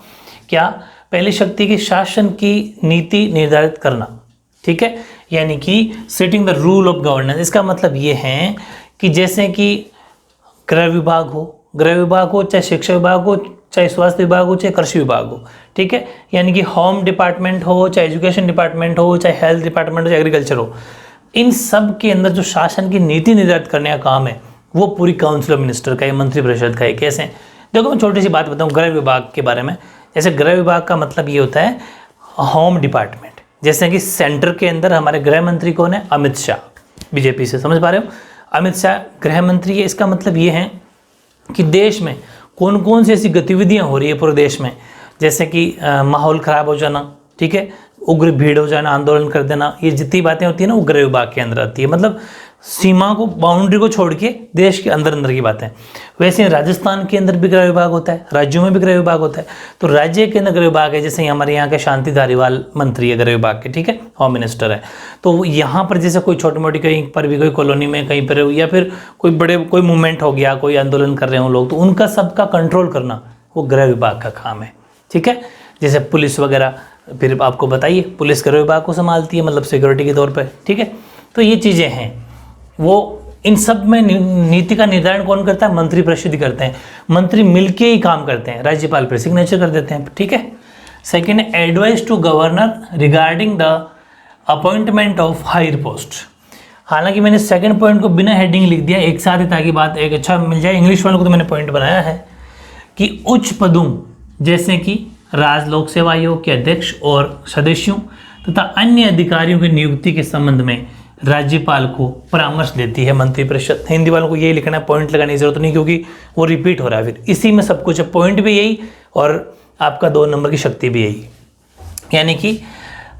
क्या? पहली शक्ति की शासन की नीति निर्धारित करना। ठीक है, यानी कि setting the rule of governance. इसका मतलब ये है कि जैसे कि गृह विभाग हो, चाहे शिक्षा विभाग हो, चाहे स्वास्थ्य विभाग हो, चाहे कृषि विभाग हो। ठीक है, यानी कि होम डिपार्टमेंट हो, चाहे एजुकेशन डिपार्टमेंट हो, चाहे हेल्थ डिपार्टमेंट हो, चाहे एग्रीकल्चर हो, इन सब के अंदर जो शासन की नीति निर्धारित करने का काम है, वो पूरी काउंसिल ऑफ मिनिस्टर का है, मंत्रिपरिषद का है। कैसे? देखो, मैं छोटी सी बात बताऊँ गृह विभाग के बारे में। जैसे गृह विभाग का मतलब ये होता है होम डिपार्टमेंट। जैसे कि सेंटर के अंदर हमारे गृह मंत्री कौन है? अमित शाह, बीजेपी से, समझ पा रहे हो? अमित शाह गृह मंत्री है। इसका मतलब ये है कि देश में कौन कौन सी ऐसी गतिविधियां हो रही है पूरे देश में, जैसे कि माहौल ख़राब हो जाना, ठीक है, उग्र भीड़ हो जाना, आंदोलन कर देना, ये जितनी बातें होती है ना, वो गृह विभाग के अंदर आती है। मतलब सीमा को, बाउंड्री को छोड़ के देश के अंदर की बातें। वैसे राजस्थान के अंदर भी गृह विभाग होता है, राज्यों में भी गृह विभाग होता है। तो राज्य के अंदर गृह विभाग है, जैसे हमारे यहाँ के शांति धारीवाल मंत्री है गृह विभाग के, ठीक है, होम मिनिस्टर है। तो यहाँ पर जैसे कोई छोटी मोटी कहीं पर भी, कोई कॉलोनी में कहीं पर, या फिर कोई मूवमेंट हो गया, कोई आंदोलन कर रहे हो लोग, तो उनका सबका कंट्रोल करना वो गृह विभाग का काम है। ठीक है, जैसे पुलिस वगैरह, फिर आपको बताइए, पुलिस गृह विभाग को संभालती है, मतलब सिक्योरिटी के तौर पर। ठीक है, तो ये चीज़ें हैं। वो इन सब में नीति का निर्धारण कौन करता है? मंत्रिपरिषद करते हैं। मंत्री मिलके ही काम करते हैं, राज्यपाल पर सिग्नेचर कर देते हैं। ठीक है, सेकेंड है advice to governor regarding the appointment of higher post. हालांकि मैंने सेकंड पॉइंट को बिना हेडिंग लिख दिया एक साथ ही, ताकि बात एक अच्छा मिल जाए। इंग्लिश वालों को तो मैंने पॉइंट बनाया है कि उच्च पदों जैसे कि राज्य लोक सेवा आयोग के अध्यक्ष और सदस्यों तथा अन्य अधिकारियों की नियुक्ति के संबंध में राज्यपाल को परामर्श देती है मंत्रिपरिषद। हिंदी वालों को यही लिखना है, पॉइंट लगाने की जरूरत नहीं, क्योंकि वो रिपीट हो रहा है। फिर इसी में सब कुछ है, पॉइंट भी यही और आपका 2 नंबर की शक्ति भी यही। यानी कि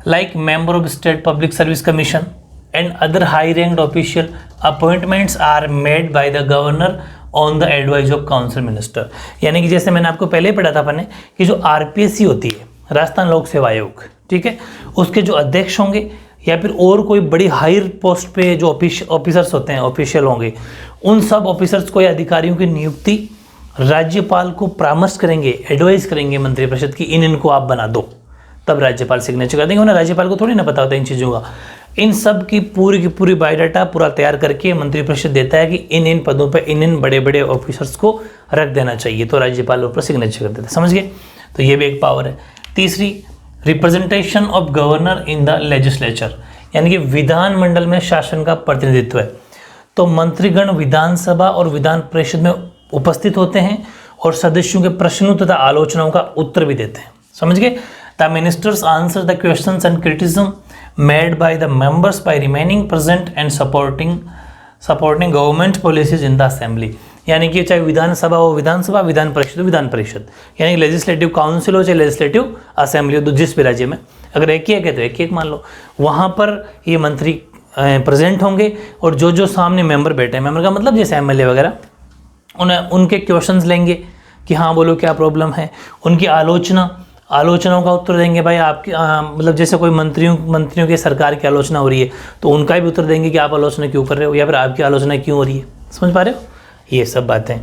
like member of state public service commission and other high ranked official appointments are made by the governor on the advice of council minister. यानी कि जैसे मैंने आपको पहले ही पढ़ा था अपने कि जो आरपीएससी होती है, राजस्थान लोक सेवा आयोग, ठीक है, उसके जो अध्यक्ष होंगे या फिर और कोई बड़ी हायर पोस्ट पे जो ऑफिसर्स होते हैं, ऑफिशियल होंगे, उन सब ऑफिसर्स को या अधिकारियों की नियुक्ति राज्यपाल को परामर्श करेंगे, एडवाइस करेंगे मंत्रिपरिषद की, इनको आप बना दो, तब राज्यपाल सिग्नेचर कर देंगे। उन्हें राज्यपाल को थोड़ी ना पता होता है इन चीज़ों का। इन सब की पूरी बायोडाटा पूरा तैयार करके मंत्रिपरिषद देता है कि इन पदों पर इन बड़े बड़े ऑफिसर्स को रख देना चाहिए, तो राज्यपाल ऊपर सिग्नेचर कर देता है। समझ गए? तो ये भी एक पावर है। तीसरी, representation of governor in the legislature, यानी कि विधानमंडल में शासन का प्रतिनिधित्व है। तो मंत्रीगण विधानसभा और विधान परिषद में उपस्थित होते हैं और सदस्यों के प्रश्नों तथा आलोचनाओं का उत्तर भी देते हैं। समझ गए? The ministers answer the questions and criticism made by the members by remaining present and supporting government policies in the assembly. यानी कि चाहे विधानसभा हो विधानसभा, विधान परिषद हो विधान परिषद, यानी लेजिस्लेटिव काउंसिल हो चाहे लेजिस्लेटिव असेंबली हो, तो जिस भी राज्य में अगर एक ही है तो एक ही मान लो, वहाँ पर ये मंत्री प्रेजेंट होंगे और जो सामने मेंबर बैठे हैं, मेंबर का मतलब जैसे एमएलए वगैरह, उनके क्वेश्चंस लेंगे कि हाँ बोलो क्या प्रॉब्लम है, उनकी आलोचनाओं का उत्तर देंगे। भाई आपकी मतलब जैसे कोई मंत्रियों की सरकार की आलोचना हो रही है तो उनका भी उत्तर देंगे कि आप आलोचना क्यों कर रहे हो या फिर आपकी आलोचना क्यों हो रही है। समझ पा रहे हो, ये सब बातें,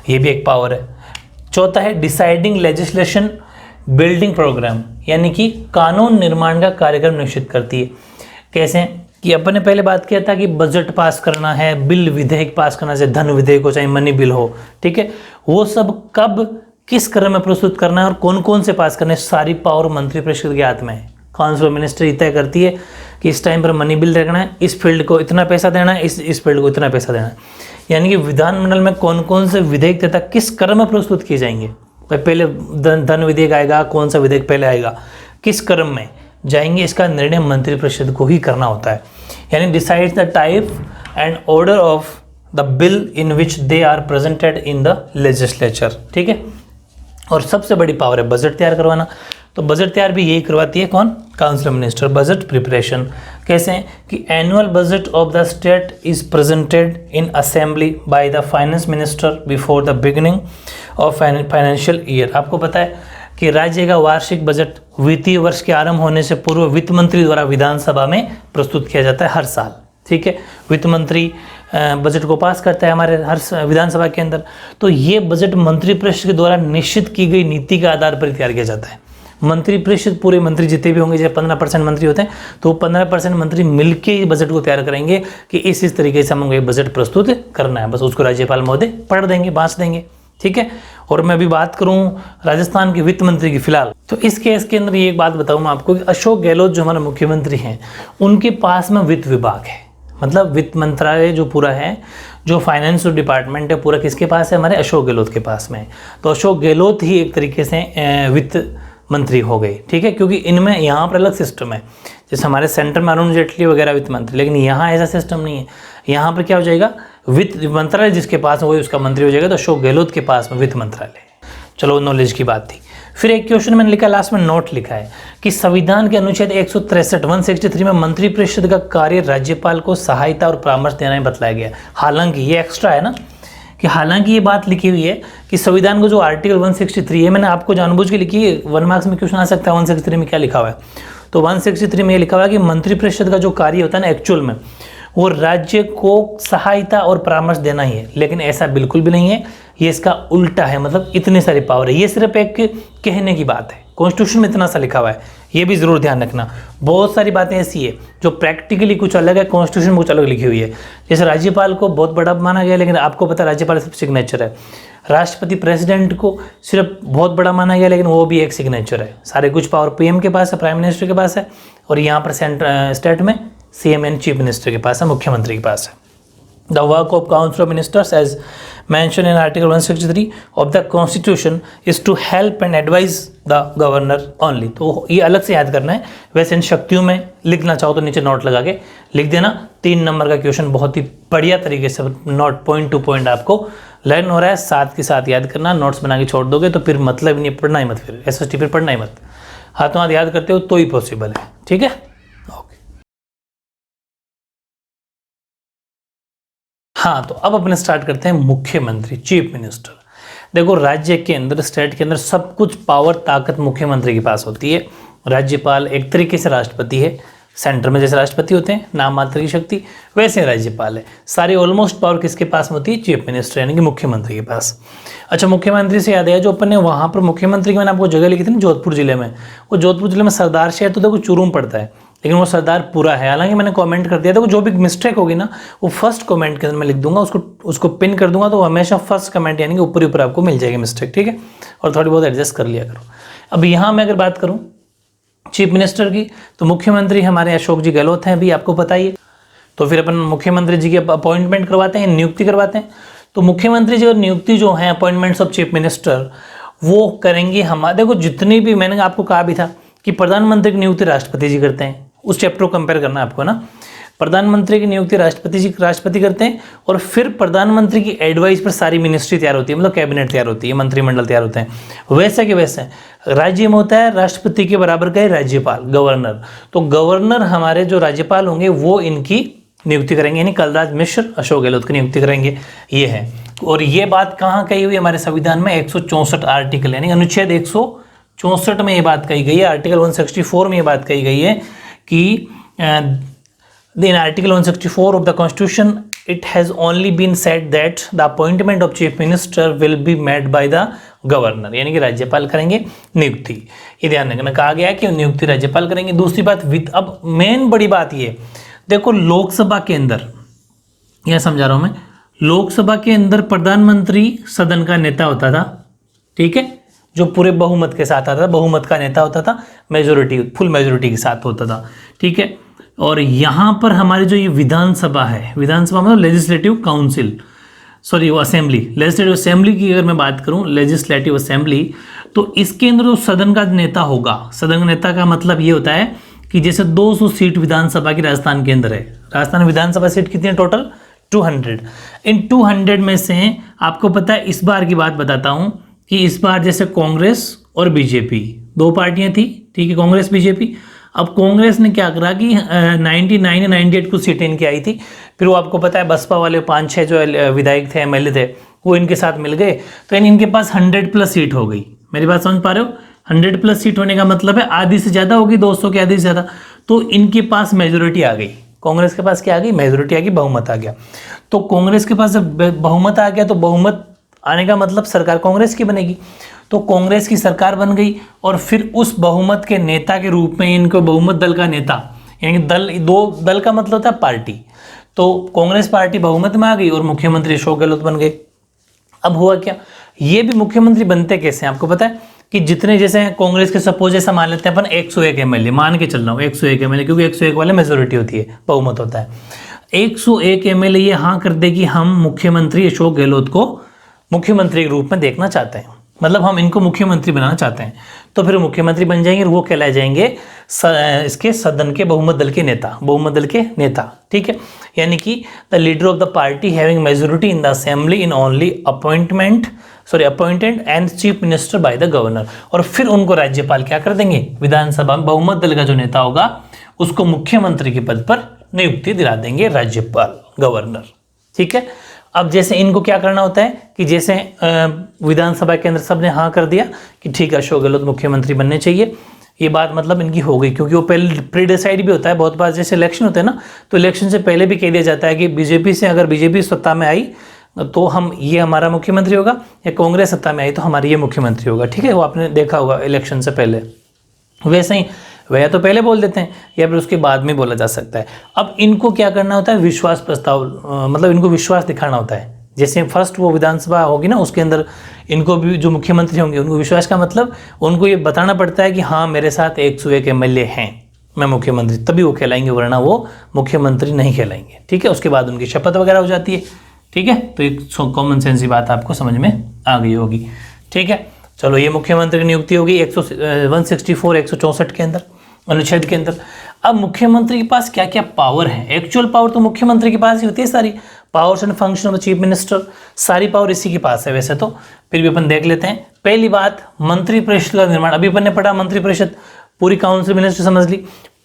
ये भी एक पावर है। चौथा है डिसाइडिंग लेजिस्लेशन बिल्डिंग प्रोग्राम, यानी कि कानून निर्माण का कार्यक्रम निश्चित करती है। कैसे कि अपन ने पहले बात किया था कि बजट पास करना है, बिल विधेयक पास करना, चाहे धन विधेयक हो चाहे मनी बिल हो, ठीक है, वो सब कब किस क्रम में प्रस्तुत करना है और कौन कौन से पास करने, सारी पावर मंत्रिपरिषद के हाथ में है। काउंसिल ऑफ मिनिस्टर तय करती है कि इस टाइम पर मनी बिल रखना है, इस फील्ड को इतना पैसा देना है, इस फील्ड को इतना पैसा देना है। यानी कि विधानमंडल में कौन कौन से विधेयक तथा किस क्रम में प्रस्तुत किए जाएंगे। भाई पहले धन विधेयक आएगा, कौन सा विधेयक पहले आएगा, किस क्रम में जाएंगे, इसका निर्णय मंत्रिपरिषद को ही करना होता है। यानी decides the type and order of the bill in which they are presented in the legislature, ठीक है। और सबसे बड़ी पावर है बजट तैयार करवाना, तो बजट तैयार भी यही करवाती है कौन, council of minister. Budget preparation कैसे हैं कि annual budget of the state is presented in assembly by the finance minister before the beginning of financial year. आपको पता है कि राज्य का वार्षिक बजट वित्तीय वर्ष के आरंभ होने से पूर्व वित्त मंत्री द्वारा विधानसभा में प्रस्तुत किया जाता है हर साल, ठीक है। वित्त मंत्री बजट को पास करता है हमारे हर विधानसभा के अंदर। तो ये बजट मंत्रिपरिषद के द्वारा निश्चित की गई नीति के आधार पर तैयार किया जाता है। मंत्रिपरिषद पूरे मंत्री जितने भी होंगे, जैसे 15% मंत्री होते हैं, तो 15% मंत्री मिलके ही बजट को तैयार करेंगे कि इस तरीके से हमको ये बजट प्रस्तुत करना है। बस उसको राज्यपाल महोदय पढ़ देंगे, बाँच देंगे, ठीक है। और मैं अभी बात करूं राजस्थान के वित्त मंत्री की फिलहाल, तो इस केस के अंदर ये एक बात बताऊं मैं आपको कि अशोक गहलोत जो हमारे मुख्यमंत्री हैं, उनके पास में वित्त विभाग है, मतलब वित्त मंत्रालय जो पूरा है, जो फाइनेंस डिपार्टमेंट है पूरा किसके पास है, हमारे अशोक गहलोत के पास में है। तो अशोक गहलोत ही एक तरीके से वित्त मंत्री हो गए, ठीक है, क्योंकि इनमें यहाँ पर अलग सिस्टम है। जैसे हमारे सेंटर में अरुण जेटली वगैरह वित्त मंत्री, लेकिन यहाँ ऐसा सिस्टम नहीं है। यहाँ पर क्या हो जाएगा, वित्त मंत्रालय जिसके पास है वही उसका मंत्री हो जाएगा। तो अशोक गहलोत के पास में वित्त मंत्रालय। चलो नॉलेज की बात थी। फिर एक क्वेश्चन मैंने लिखा, लास्ट में नोट लिखा है कि संविधान के अनुच्छेद 163 में मंत्रिपरिषद का कार्य राज्यपाल को सहायता और परामर्श देना ही बतलाया गया। हालांकि ये एक्स्ट्रा है ना, कि हालांकि ये बात लिखी हुई है कि संविधान को जो आर्टिकल 163 है, मैंने आपको जानबूझ के लिखी है, 1 मार्क्स में क्वेश्चन आ सकता है 163 में क्या लिखा हुआ है। तो 163 में ये लिखा हुआ है कि मंत्रिपरिषद का जो कार्य होता है ना एक्चुअल में, वो राज्य को सहायता और परामर्श देना ही है। लेकिन ऐसा बिल्कुल भी नहीं है, ये इसका उल्टा है। मतलब इतनी सारी पावर है, ये सिर्फ एक कहने की बात है। कॉन्स्टिट्यूशन में इतना सा लिखा हुआ है, ये भी जरूर ध्यान रखना। बहुत सारी बातें ऐसी है जो प्रैक्टिकली कुछ अलग है, कॉन्स्टिट्यूशन में कुछ अलग लिखी हुई है। जैसे राज्यपाल को बहुत बड़ा माना गया, लेकिन आपको पता है राज्यपाल सिर्फ सिग्नेचर है। राष्ट्रपति प्रेसिडेंट को सिर्फ बहुत बड़ा माना गया, लेकिन वो भी एक सिग्नेचर है। सारे कुछ पावर पीएम के पास है, प्राइम मिनिस्टर के पास है, और यहाँ पर स्टेट में सीएम एंड चीफ मिनिस्टर के पास है, मुख्यमंत्री के पास है। The work of council of ministers as mention in article 163 of the constitution is to help and advise the governor only. तो ये अलग से याद करना है। वैसे इन शक्तियों में लिखना चाहो तो नीचे नोट लगा के लिख देना। 3 नंबर का क्वेश्चन बहुत ही बढ़िया तरीके से नोट पॉइंट टू पॉइंट आपको लर्न हो रहा है, साथ के साथ याद करना। नोट्स बना के छोड़ दोगे तो फिर मतलब नहीं, पढ़ना ही मत, फिर एसएसटी फिर पढ़ना ही मत। हाथों हाथ याद करते हो तो ही पॉसिबल है, ठीक है। हाँ, तो अब अपने स्टार्ट करते हैं मुख्यमंत्री, चीफ मिनिस्टर। देखो राज्य के अंदर, स्टेट के अंदर सब कुछ पावर ताकत मुख्यमंत्री के पास होती है। राज्यपाल एक तरीके से राष्ट्रपति है, सेंटर में जैसे राष्ट्रपति होते हैं नाम मात्र की शक्ति, वैसे राज्यपाल है। सारी ऑलमोस्ट पावर किसके पास होती है, चीफ मिनिस्टर यानी कि मुख्यमंत्री के पास। अच्छा, मुख्यमंत्री से याद आया, जो अपन ने वहाँ पर मुख्यमंत्री की मैंने आपको जगह लिखी थी ना जोधपुर जिले में, वो जोधपुर जिले में सरदार शहर तो देखो चुरूम पड़ता है, लेकिन वो सरदार पूरा है। हालांकि मैंने कमेंट कर दिया था, जो भी मिस्टेक होगी ना वो फर्स्ट कमेंट के अंदर मैं लिख दूंगा, उसको पिन कर दूंगा, तो हमेशा फर्स्ट कमेंट यानी कि ऊपर ही ऊपर आपको मिल जाएगी मिस्टेक, ठीक है। और थोड़ी बहुत एडजस्ट कर लिया करो। अब यहाँ मैं अगर बात करूँ चीफ मिनिस्टर की, तो मुख्यमंत्री हमारे अशोक जी गहलोत हैं, अभी आपको पता ही है। तो फिर अपन मुख्यमंत्री जी की अपॉइंटमेंट करवाते हैं, नियुक्ति करवाते हैं। तो मुख्यमंत्री जी और नियुक्ति जो है अपॉइंटमेंट्स ऑफ चीफ मिनिस्टर, वो करेंगे हमारे, देखो जितनी भी, मैंने आपको कहा भी था कि प्रधानमंत्री की नियुक्ति राष्ट्रपति जी करते हैं, उस चैप्टर को कंपेयर करना है आपको ना। प्रधानमंत्री की नियुक्ति राष्ट्रपति करते हैं, और फिर प्रधानमंत्री की एडवाइस पर सारी मिनिस्ट्री तैयार होती है, मतलब कैबिनेट तैयार होती है, मंत्रिमंडल तैयार होते हैं। वैसे के वैसे राज्य में होता है राष्ट्रपति के बराबर का राज्यपाल, गवर्नर। तो गवर्नर हमारे जो राज्यपाल होंगे वो इनकी नियुक्ति करेंगे, यानी कलराज मिश्र, अशोक गहलोत की नियुक्ति करेंगे, ये है। और ये बात कहाँ कही हुई हमारे संविधान में? 164 आर्टिकल, यानी अनुच्छेद 164 में ये बात कही गई है। आर्टिकल 164 में ये बात कही गई है कि in Article 164 of the Constitution, it has only been said that the appointment of Chief Minister will be made by the Governor, यानी कि राज्यपाल करेंगे नियुक्ति। ये ध्यान रखना, कहा गया है कि नियुक्ति राज्यपाल करेंगे। दूसरी बात, अब मेन बड़ी बात ये देखो, लोकसभा के अंदर, यह समझा रहा हूं मैं, लोकसभा के अंदर प्रधानमंत्री सदन का नेता होता था, ठीक है, जो पूरे बहुमत के साथ आता था, बहुमत का नेता होता था, मेजोरिटी, फुल मेजोरिटी के साथ होता था, ठीक है। और यहाँ पर हमारी जो ये विधानसभा है, विधानसभा मतलब लेजिस्लेटिव काउंसिल, सॉरी वो असेंबली, लेजिस्लेटिव असेंबली की अगर मैं बात करूँ, लेजिस्लेटिव असेंबली, तो इसके अंदर जो सदन का नेता होगा, सदन का नेता का मतलब ये होता है कि जैसे 200 सीट विधानसभा की राजस्थान के अंदर है, राजस्थान विधानसभा सीट कितनी है टोटल? 200। इन 200 में से आपको पता है, इस बार की बात बताता हूँ कि इस बार जैसे कांग्रेस और बीजेपी दो पार्टियां थी, ठीक है, कांग्रेस बीजेपी। अब कांग्रेस ने क्या करा कि 99 या 98 कुछ सीटें इनकी आई थी, फिर वो आपको पता है बसपा वाले 5-6 जो विधायक थे, एमएलए थे, वो इनके साथ मिल गए, तो इनके पास 100+ सीट हो गई। मेरी बात समझ पा रहे हो? 100+ सीट होने का मतलब है आधी से ज़्यादा होगी, 200 के आधी से ज़्यादा, तो इनके पास मेजोरिटी आ गई। कांग्रेस के पास क्या आ गई? मेजोरिटी आ गई, बहुमत आ गया। तो कांग्रेस के पास जब बहुमत आ गया, तो बहुमत आने का मतलब सरकार कांग्रेस की बनेगी, तो कांग्रेस की सरकार बन गई। और फिर उस बहुमत के नेता के रूप में इनको बहुमत दल का नेता, यानी दल, दो दल का मतलब होता है पार्टी, तो कांग्रेस पार्टी बहुमत में आ गई और मुख्यमंत्री अशोक गहलोत बन गए। अब हुआ क्या, ये भी मुख्यमंत्री बनते कैसे हैं आपको पता है कि जितने, जैसे कांग्रेस के सपोज ऐसा मान लेते हैं अपन 101 एमएलए, मान के चल रहा हूँ 101 एमएलए, क्योंकि 101 वाले मेजोरिटी होती है, बहुमत होता है। 101 एमएलए ये हाँ कर दे कि हम मुख्यमंत्री अशोक गहलोत को मुख्यमंत्री के रूप में देखना चाहते हैं, मतलब हम इनको मुख्यमंत्री बनाना चाहते हैं, तो फिर मुख्यमंत्री बन जाएंगे और वो कहलाए जाएंगे इसके सदन के बहुमत दल के नेता, बहुमत दल के नेता, ठीक है। यानी कि the leader of the party having majority in the assembly in only appointed and chief minister bye the governor. और फिर उनको राज्यपाल क्या कर देंगे? विधानसभा में बहुमत दल का जो नेता होगा उसको मुख्यमंत्री के पद पर नियुक्ति दिला देंगे राज्यपाल, गवर्नर, ठीक है। अब जैसे इनको क्या करना होता है कि जैसे विधानसभा के अंदर सबने हाँ कर दिया कि ठीक है अशोक गहलोत मुख्यमंत्री बनने चाहिए, ये बात मतलब इनकी हो गई, क्योंकि वो पहले प्री डिसाइड भी होता है बहुत बार। जैसे इलेक्शन होते हैं ना, तो इलेक्शन से पहले भी कह दिया जाता है कि बीजेपी से, अगर बीजेपी सत्ता में आई तो हम, ये हमारा मुख्यमंत्री होगा, या कांग्रेस सत्ता में आई तो हमारी ये मुख्यमंत्री होगा, ठीक है, वो आपने देखा होगा इलेक्शन से पहले। वैसे ही वह तो पहले बोल देते हैं या फिर उसके बाद में बोला जा सकता है। अब इनको क्या करना होता है? विश्वास प्रस्ताव, मतलब इनको विश्वास दिखाना होता है। जैसे फर्स्ट वो विधानसभा होगी ना, उसके अंदर इनको भी जो मुख्यमंत्री होंगे उनको विश्वास का मतलब उनको ये बताना पड़ता है कि हाँ मेरे साथ 101 एमएलए हैं, मैं मुख्यमंत्री, तभी वो कहलाएंगे, वरना वो मुख्यमंत्री नहीं कहलाएंगे, ठीक है। उसके बाद उनकी शपथ वगैरह हो जाती है, ठीक है। तो एक कॉमन सेंस की बात आपको समझ में आ गई होगी, ठीक है। चलो, ये मुख्यमंत्री की नियुक्ति होगी 164 के अंदर, अनुच्छेद के अंदर। अब मुख्यमंत्री के पास क्या क्या पावर है? एक्चुअल पावर तो मुख्यमंत्री के पास ही होती है, सारी powers and function of the chief minister, सारी पावर इसी के पास है वैसे तो, फिर भी अपन देख लेते हैं। पहली बात, मंत्रिपरिषद का निर्माण, अभी अपन ने पढ़ा मंत्रिपरिषद, पूरी काउंसिल मिनिस्टर समझ ली,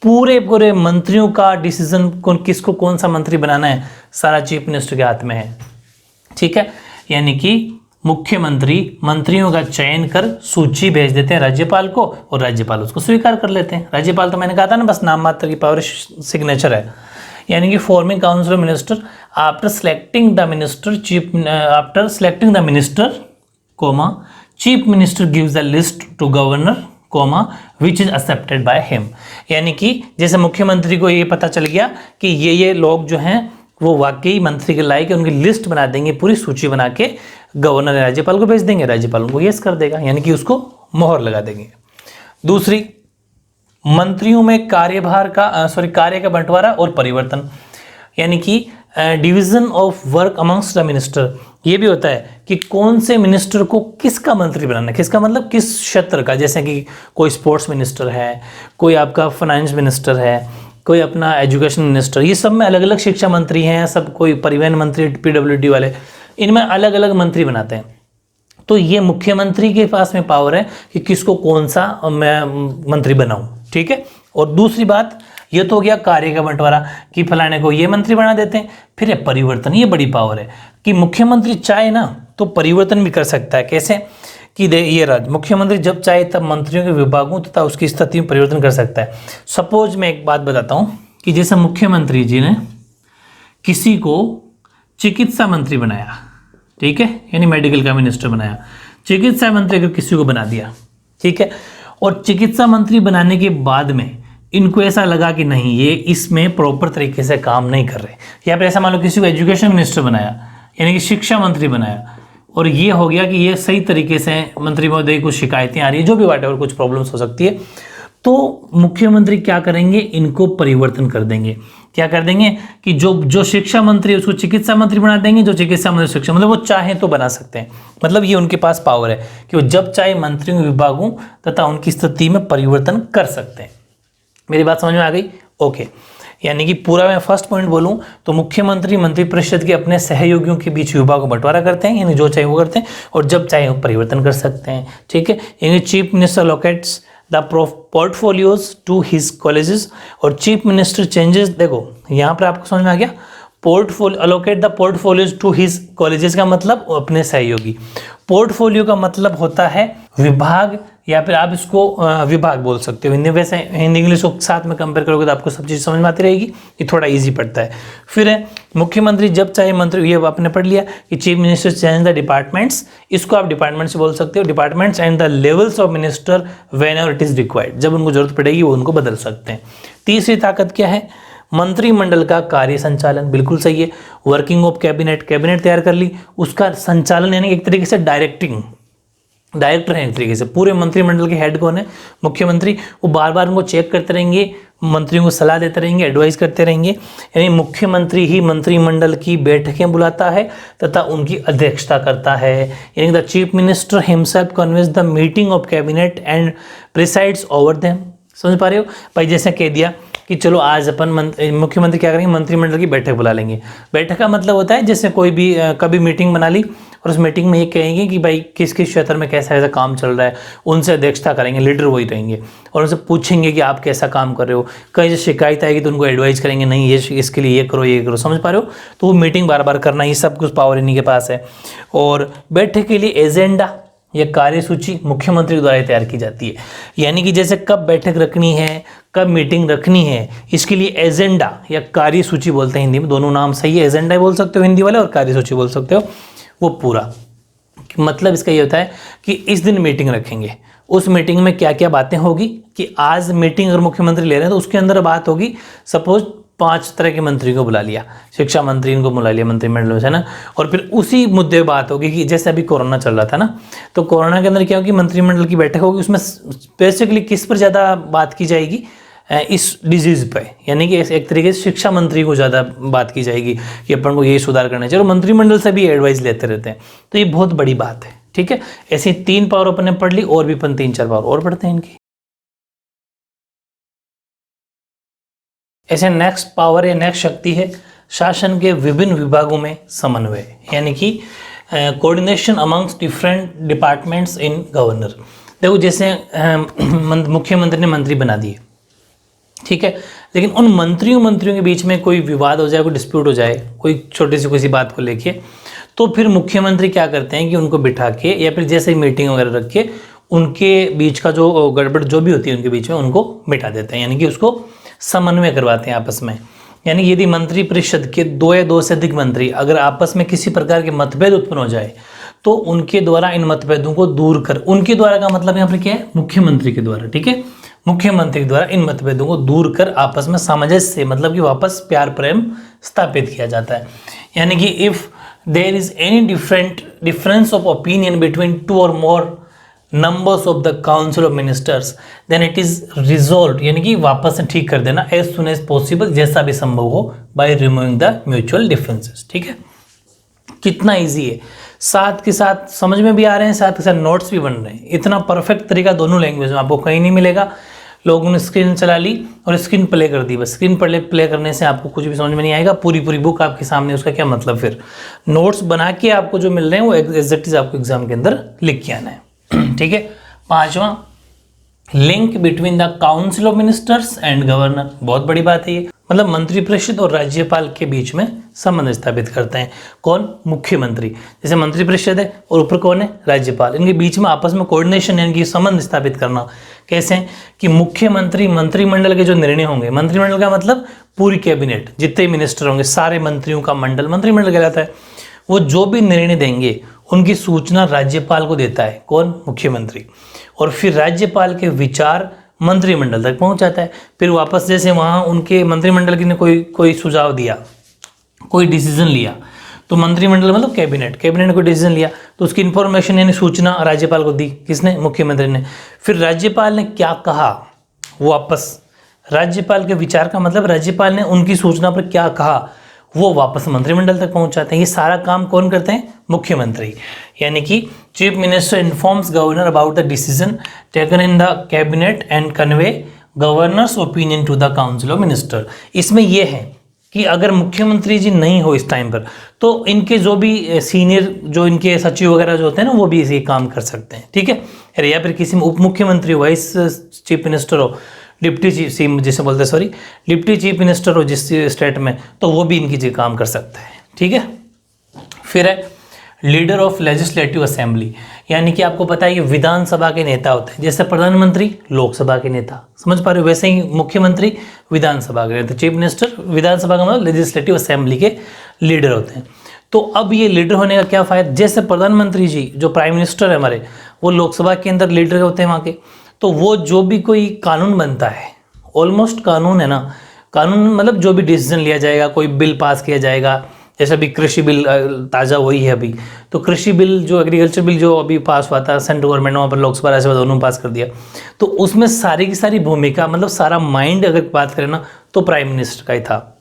पूरे मंत्रियों का डिसीजन किसको कौन सा मंत्री बनाना है, सारा चीफ मिनिस्टर के हाथ में है, ठीक है। यानी कि मुख्यमंत्री मंत्रियों का चयन कर सूची भेज देते हैं राज्यपाल को, और राज्यपाल उसको स्वीकार कर लेते हैं। राज्यपाल तो मैंने कहा था ना, बस नाम मात्र की पावर, सिग्नेचर है। यानी कि forming council of minister after selecting the minister comma chief minister gives the list to governor comma which is accepted by him. यानी कि जैसे मुख्यमंत्री को ये पता चल गया कि ये लोग जो हैं वो वाकई मंत्री के लायक है, उनकी लिस्ट बना देंगे, पूरी सूची बना के गवर्नर राज्यपाल को भेज देंगे, राज्यपाल उनको यस कर देगा, यानी कि उसको मोहर लगा देंगे। दूसरी, मंत्रियों में कार्य का बंटवारा और परिवर्तन, यानी कि division of work amongst the minister. ये भी होता है कि कौन से मिनिस्टर को किसका मंत्री बनाना है, किसका मतलब किस क्षेत्र का, जैसे कि कोई स्पोर्ट्स मिनिस्टर है, कोई आपका फाइनेंस मिनिस्टर है, कोई अपना एजुकेशन मिनिस्टर, ये सब में अलग अलग शिक्षा मंत्री हैं, सब कोई परिवहन मंत्री, पीडब्ल्यूडी वाले, इनमें अलग अलग मंत्री बनाते हैं। तो ये मुख्यमंत्री के पास में पावर है कि किसको कौन सा मैं मंत्री बनाऊं, ठीक है। और दूसरी बात, ये तो हो गया कार्य का बंटवारा कि फलाने को ये मंत्री बना देते हैं। फिर है परिवर्तन, ये बड़ी पावर है कि मुख्यमंत्री चाहे ना तो परिवर्तन भी कर सकता है। कैसे कि ये राज्य मुख्यमंत्री जब चाहे तब मंत्रियों के विभागों तथा उसकी स्थिति में परिवर्तन कर सकता है। सपोज मैं एक बात बताता हूँ कि जैसे मुख्यमंत्री जी ने किसी को चिकित्सा मंत्री बनाया, ठीक है, यानी मेडिकल का मिनिस्टर बनाया, चिकित्सा मंत्री अगर किसी को बना दिया, ठीक है, और चिकित्सा मंत्री बनाने के बाद में इनको ऐसा लगा कि नहीं ये इसमें प्रॉपर तरीके से काम नहीं कर रहे, या फिर ऐसा मान लो किसी को एजुकेशन मिनिस्टर बनाया यानी कि शिक्षा मंत्री बनाया, और ये हो गया कि ये सही तरीके से मंत्री महोदय कुछ शिकायतें आ रही है, जो भी वाटेवर कुछ प्रॉब्लम्स हो सकती है, तो मुख्यमंत्री क्या करेंगे, इनको परिवर्तन कर देंगे। क्या कर देंगे कि जो शिक्षा मंत्री है उसको चिकित्सा मंत्री बना देंगे, जो चिकित्सा मंत्री शिक्षा, मतलब वो चाहे तो बना सकते हैं। मतलब ये उनके पास पावर है कि वो जब चाहे मंत्रियों के विभागों तथा उनकी स्थिति में परिवर्तन कर सकते हैं। मेरी बात समझ में आ गई? ओके। यानी कि पूरा मैं फर्स्ट पॉइंट बोलूं तो मुख्यमंत्री मंत्रिपरिषद के अपने सहयोगियों के बीच विभाग को बंटवारा करते हैं, यानी जो चाहे वो करते हैं, और जब चाहे वो परिवर्तन कर सकते हैं, ठीक है। यानी chief minister locates the portfolios to his colleagues, और चीफ मिनिस्टर चेंजेस, देखो यहाँ पर आपको समझ में आ गया, portfolio allocate the portfolios to his colleagues का मतलब अपने सहयोगी, पोर्टफोलियो का मतलब होता है विभाग, या फिर आप इसको विभाग बोल सकते हो हिंदी, वैसे हिंदी इंग्लिश को साथ में कंपेयर करोगे तो आपको सब चीज़ समझ में आती रहेगी, ये थोड़ा इजी पड़ता है। फिर है मुख्यमंत्री जब चाहे मंत्री, ये आपने पढ़ लिया कि chief minister change the departments, इसको आप डिपार्टमेंट्स बोल सकते हो, departments and the levels of minister when ever it is required, जब उनको जरूरत पड़ेगी वो उनको बदल सकते हैं। तीसरी ताकत क्या है, मंत्रिमंडल का कार्य संचालन, बिल्कुल सही है। वर्किंग ऑफ कैबिनेट, कैबिनेट तैयार कर ली, उसका संचालन यानी एक तरीके से डायरेक्टर है एक तरीके से। पूरे मंत्रिमंडल के हेड कौन है? मुख्यमंत्री। वो बार बार उनको चेक करते रहेंगे, मंत्रियों को सलाह देते रहेंगे, एडवाइस करते रहेंगे, यानी मुख्यमंत्री ही मंत्रिमंडल की बैठकें बुलाता है तथा उनकी अध्यक्षता करता है। यानी the chief minister himself convenes the meeting of cabinet and presides over them. समझ पा रहे हो भाई? जैसे कह दिया कि चलो आज अपन मुख्यमंत्री क्या करेंगे, मंत्रिमंडल की बैठक बुला लेंगे। बैठक का मतलब होता है जैसे कोई भी कभी मीटिंग बना ली और उस मीटिंग में ये कहेंगे कि भाई किस किस क्षेत्र में कैसा कैसा काम चल रहा है, उनसे अध्यक्षता करेंगे, लीडर वही रहेंगे, और उनसे पूछेंगे कि आप कैसा काम कर रहे हो। कहीं से शिकायत आएगी तो उनको एडवाइस करेंगे, नहीं ये इसके लिए ये करो ये करो। समझ पा रहे हो? तो वो मीटिंग बार बार करना, ये सब कुछ पावर इन्हीं के पास है। और बैठक के लिए एजेंडा या कार्यसूची मुख्यमंत्री द्वारा तैयार की जाती है, यानी कि जैसे कब बैठक रखनी है, कब मीटिंग रखनी है, इसके लिए एजेंडा या कार्यसूची बोलते हैं हिंदी में, दोनों नाम सही है, एजेंडा बोल सकते हो हिंदी वाले और कार्यसूची बोल सकते हो। वो पूरा मतलब इसका ये होता है कि इस दिन मीटिंग रखेंगे, उस मीटिंग में क्या क्या बातें होगी, कि आज मीटिंग अगर मुख्यमंत्री ले रहे हैं तो उसके अंदर बात होगी, सपोज 5 तरह के मंत्री को बुला लिया, शिक्षा मंत्री इनको बुला लिया मंत्रिमंडल से ना, और फिर उसी मुद्दे पर बात होगी कि जैसे अभी कोरोना चल रहा था ना, तो कोरोना के अंदर क्या होगी, मंत्रिमंडल की बैठक होगी, उसमें बेसिकली किस पर ज़्यादा बात की जाएगी, इस डिजीज़ पे, यानी कि एक तरीके से शिक्षा मंत्री को ज़्यादा बात की जाएगी कि अपन को ये सुधार करना चाहिए, और मंत्रिमंडल से भी एडवाइस लेते रहते हैं। तो ये बहुत बड़ी बात है, ठीक है। ऐसी 3 पावर अपन ने पढ़ ली, और भी अपन 3-4 पावर और पढ़ते हैं इनकी। ऐसे नेक्स्ट पावर या नेक्स्ट शक्ति है शासन के विभिन्न विभागों में समन्वय, यानी कि कोऑर्डिनेशन अमंग्स डिफरेंट डिपार्टमेंट्स इन गवर्नर। देखो जैसे मुख्यमंत्री ने मंत्री बना दिए, ठीक है, लेकिन उन मंत्रियों के बीच में कोई विवाद हो जाए, कोई डिस्प्यूट हो जाए, कोई छोटी सी किसी बात को लेके, तो फिर मुख्यमंत्री क्या करते हैं कि उनको बिठा के या फिर जैसे मीटिंग वगैरह रख के उनके बीच का जो गड़बड़ जो भी होती है उनके बीच में उनको मिटा देते हैं, यानी कि उसको समन्वय करवाते हैं आपस में। यानी यदि मंत्रिपरिषद के 2 या 2 से अधिक मंत्री अगर आपस में किसी प्रकार के मतभेद उत्पन्न हो जाए तो उनके द्वारा इन मतभेदों को दूर कर, उनके द्वारा का मतलब यहाँ पर क्या है, मुख्यमंत्री के द्वारा, ठीक है, मुख्यमंत्री द्वारा इन मतभेदों को दूर कर आपस में सामंजस्य, मतलब कि वापस प्यार प्रेम स्थापित किया जाता है। यानी कि if there is any difference of opinion between 2 और more numbers of the council of ministers then it is resolve, यानी कि वापस से ठीक कर देना एज सुन एज पॉसिबल, जैसा भी संभव हो, by removing the mutual differences, ठीक है। कितना इजी है, साथ के साथ समझ में भी आ रहे हैं, साथ के साथ नोट्स भी बन रहे हैं। इतना परफेक्ट तरीका दोनों लैंग्वेज में आपको कहीं नहीं मिलेगा। लोगों ने स्क्रीन चला ली और स्क्रीन प्ले कर दी, बस स्क्रीन प्ले करने से आपको कुछ भी समझ में नहीं आएगा, पूरी बुक आपके सामने, उसका क्या मतलब। फिर नोट्स बना के आपको जो मिल रहे हैं वो एग्जैक्टली आपको एग्जाम के अंदर लिख के आना है। ठीक है। पांचवा, link between the council of ministers and governor. बहुत बड़ी बात है ये, मतलब मंत्रिपरिषद और राज्यपाल के बीच में संबंध स्थापित करते हैं कौन, मुख्यमंत्री। जैसे मंत्रिपरिषद है और ऊपर कौन है, राज्यपाल, इनके बीच में आपस में कोऑर्डिनेशन यानी कि संबंध स्थापित करना। कैसे, कि मुख्यमंत्री मंत्रिमंडल के जो निर्णय होंगे, मंत्रिमंडल का मतलब पूरी कैबिनेट, जितने मिनिस्टर होंगे सारे मंत्रियों का मंडल मंत्रिमंडल कहलाता है, वो जो भी निर्णय देंगे उनकी सूचना राज्यपाल को देता है कौन, मुख्यमंत्री, और फिर राज्यपाल के विचार मंत्रिमंडल तक पहुंच जाता है। फिर वापस जैसे वहाँ उनके मंत्रिमंडल ने कोई सुझाव दिया, कोई डिसीजन लिया, तो मंत्रिमंडल मतलब कैबिनेट ने कोई डिसीजन लिया तो उसकी इंफॉर्मेशन यानी सूचना राज्यपाल को दी, किसने, मुख्यमंत्री ने। फिर राज्यपाल ने क्या कहा, वो वापस राज्यपाल के विचार का मतलब राज्यपाल ने उनकी सूचना पर क्या कहा, वो वापस मंत्रिमंडल तक पहुंचाते हैं। ये सारा काम कौन करते हैं, मुख्यमंत्री। यानी कि chief minister informs governor about the decision taken in the cabinet and convey governor's opinion to the council of minister. इसमें यह है कि अगर मुख्यमंत्री जी नहीं हो इस टाइम पर तो इनके जो भी सीनियर जो इनके सचिव वगैरह जो होते हैं ना वो भी इसे काम कर सकते हैं। ठीक है। अरे या फिर किसी में उप मुख्यमंत्री हो, वाइस चीफ मिनिस्टर हो, डिप्टी चीफ जिसे बोलते हैं सॉरी डिप्टी चीफ मिनिस्टर हो जिस स्टेट में, तो वो भी इनकी जगह काम कर सकता है। ठीक है। फिर है लीडर ऑफ लेजिस्लेटिव असेंबली, यानी कि आपको पता है कि विधानसभा के नेता होते हैं, जैसे प्रधानमंत्री लोकसभा के नेता, समझ पा रहे हो, वैसे ही मुख्यमंत्री विधानसभा के नेता, चीफ मिनिस्टर विधानसभा का मतलब लेजिस्लेटिव असेंबली के लीडर होते हैं। तो अब ये लीडर होने का क्या फायदा, जैसे प्रधानमंत्री जी जो प्राइम मिनिस्टर है हमारे, वो लोकसभा के अंदर लीडर होते हैं वहाँ के, तो वो जो भी कोई कानून बनता है, ऑलमोस्ट कानून है ना, कानून मतलब जो भी डिसीजन लिया जाएगा, कोई बिल पास किया जाएगा, जैसे अभी कृषि बिल ताज़ा हुई है अभी, तो कृषि बिल जो एग्रीकल्चर बिल जो अभी पास हुआ था सेंट्रल गवर्नमेंट वहाँ पर लोकसभा राज्यसभा दोनों पास कर दिया, तो उसमें सारी की सारी भूमिका मतलब सारा माइंड अगर बात करें ना तो प्राइम मिनिस्टर का ही था।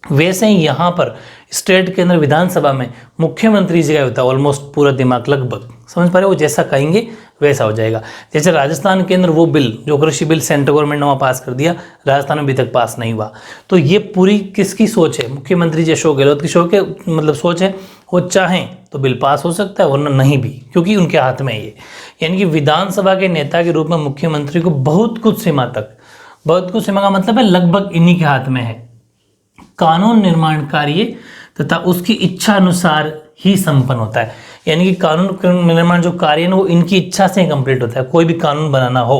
वैसे ही यहाँ पर स्टेट के अंदर विधानसभा में मुख्यमंत्री जी का होता है ऑलमोस्ट पूरा दिमाग, लगभग समझ पा रहे हो, वो जैसा कहेंगे वैसा हो जाएगा। जैसे राजस्थान के अंदर वो बिल जो कृषि बिल सेंट्रल गवर्नमेंट ने वहाँ पास कर दिया, राजस्थान में अभी तक पास नहीं हुआ, तो ये पूरी किसकी सोच है, मुख्यमंत्री जी अशोक गहलोत की मतलब सोच है। वो चाहें तो बिल पास हो सकता है वरना नहीं भी, क्योंकि उनके हाथ में ये, यानी कि विधानसभा के नेता के रूप में मुख्यमंत्री को बहुत कुछ सीमा का मतलब है लगभग इन्हीं के हाथ में है। कानून निर्माण कार्य तथा उसकी इच्छा अनुसार ही संपन्न होता है, यानी कि कानून निर्माण जो कार्य है वो इनकी इच्छा से कंप्लीट होता है, कोई भी कानून बनाना हो,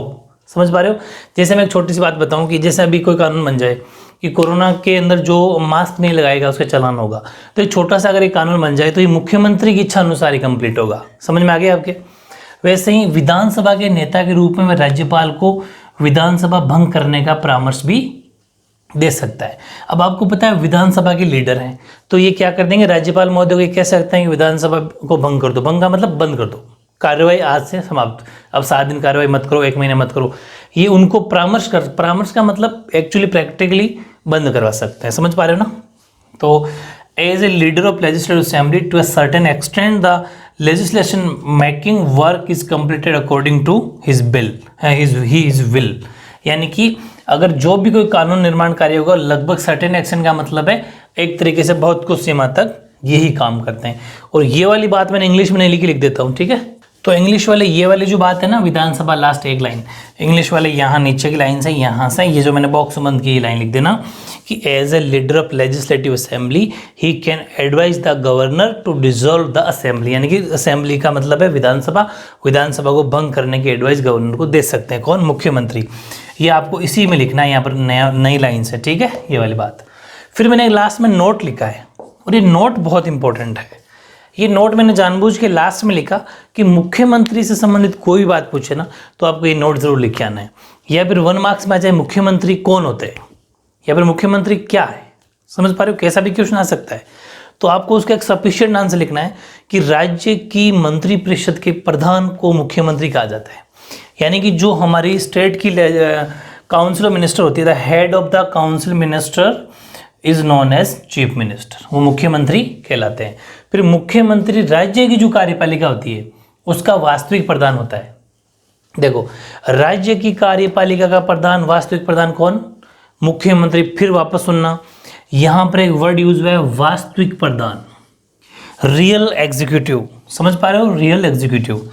समझ पा रहे हो। जैसे मैं एक छोटी सी बात बताऊं कि जैसे अभी कोई कानून बन जाए कि कोरोना के अंदर जो मास्क नहीं लगाएगा उसका चालान होगा, तो एक छोटा सा अगर एक कानून बन जाए तो ये मुख्यमंत्री की इच्छा अनुसार ही कंप्लीट होगा, समझ में आ गया आपके। वैसे ही विधानसभा के नेता के रूप में राज्यपाल को विधानसभा भंग करने का परामर्श भी दे सकता है। अब आपको पता है विधानसभा के लीडर हैं, तो ये क्या कर देंगे, राज्यपाल महोदय को ये कह सकते हैं कि विधानसभा को भंग कर दो, भंग का मतलब बंद कर दो, कार्रवाई आज से समाप्त, अब 7 दिन कार्रवाई मत करो, 1 महीने मत करो, ये उनको परामर्श का मतलब एक्चुअली प्रैक्टिकली बंद करवा सकते हैं, समझ पा रहे हो ना। तो as a leader of legislative assembly to a certain extent the legislation making work is completed according to his will, यानी कि अगर जो भी कोई कानून निर्माण कार्य होगा लगभग सर्टेन एक्शन का मतलब है एक तरीके से बहुत कुछ सीमा तक यही काम करते हैं। और ये वाली बात मैंने इंग्लिश में नहीं लिखी, लिख देता हूँ, ठीक है। तो इंग्लिश वाले ये वाली जो बात है ना, विधानसभा लास्ट एक लाइन, इंग्लिश वाले यहाँ नीचे की लाइन से यहाँ से ये जो मैंने बॉक्स बंद की लाइन लिख देना कि as a leader of legislative assembly he can advise the governor to dissolve the assembly, यानी कि असेंबली का मतलब है विधानसभा, विधानसभा को भंग करने की एडवाइस गवर्नर को दे सकते हैं, कौन, मुख्यमंत्री। ये आपको इसी में लिखना है, यहाँ पर नई लाइन से, ठीक है, ये वाली बात। फिर मैंने लास्ट में नोट लिखा है और ये नोट बहुत इंपॉर्टेंट है। ये नोट मैंने जानबूझ के लास्ट में लिखा कि मुख्यमंत्री से संबंधित कोई भी बात पूछे ना तो आपको ये नोट जरूर लिख के आना है, या फिर 1 मार्क्स में आ जाए मुख्यमंत्री कौन होते हैं या फिर मुख्यमंत्री क्या है, समझ पा रहे हो, कैसा भी क्वेश्चन आ सकता है। तो आपको उसका एक सफिशिएंट आंसर लिखना है कि राज्य की मंत्रिपरिषद के प्रधान को मुख्यमंत्री कहा जाता है, यानी कि जो हमारी स्टेट की काउंसिल ऑफ मिनिस्टर होती है, the head of the council minister is known as chief minister, वो मुख्यमंत्री कहलाते हैं। फिर मुख्यमंत्री राज्य की जो कार्यपालिका होती है उसका वास्तविक प्रधान होता है, देखो, राज्य की कार्यपालिका का प्रधान, वास्तविक प्रधान कौन? मुख्यमंत्री। फिर वापस सुनना, यहां पर एक वर्ड यूज हुआ है वास्तविक प्रधान, रियल एग्जीक्यूटिव, समझ पा रहे हो? Real executive,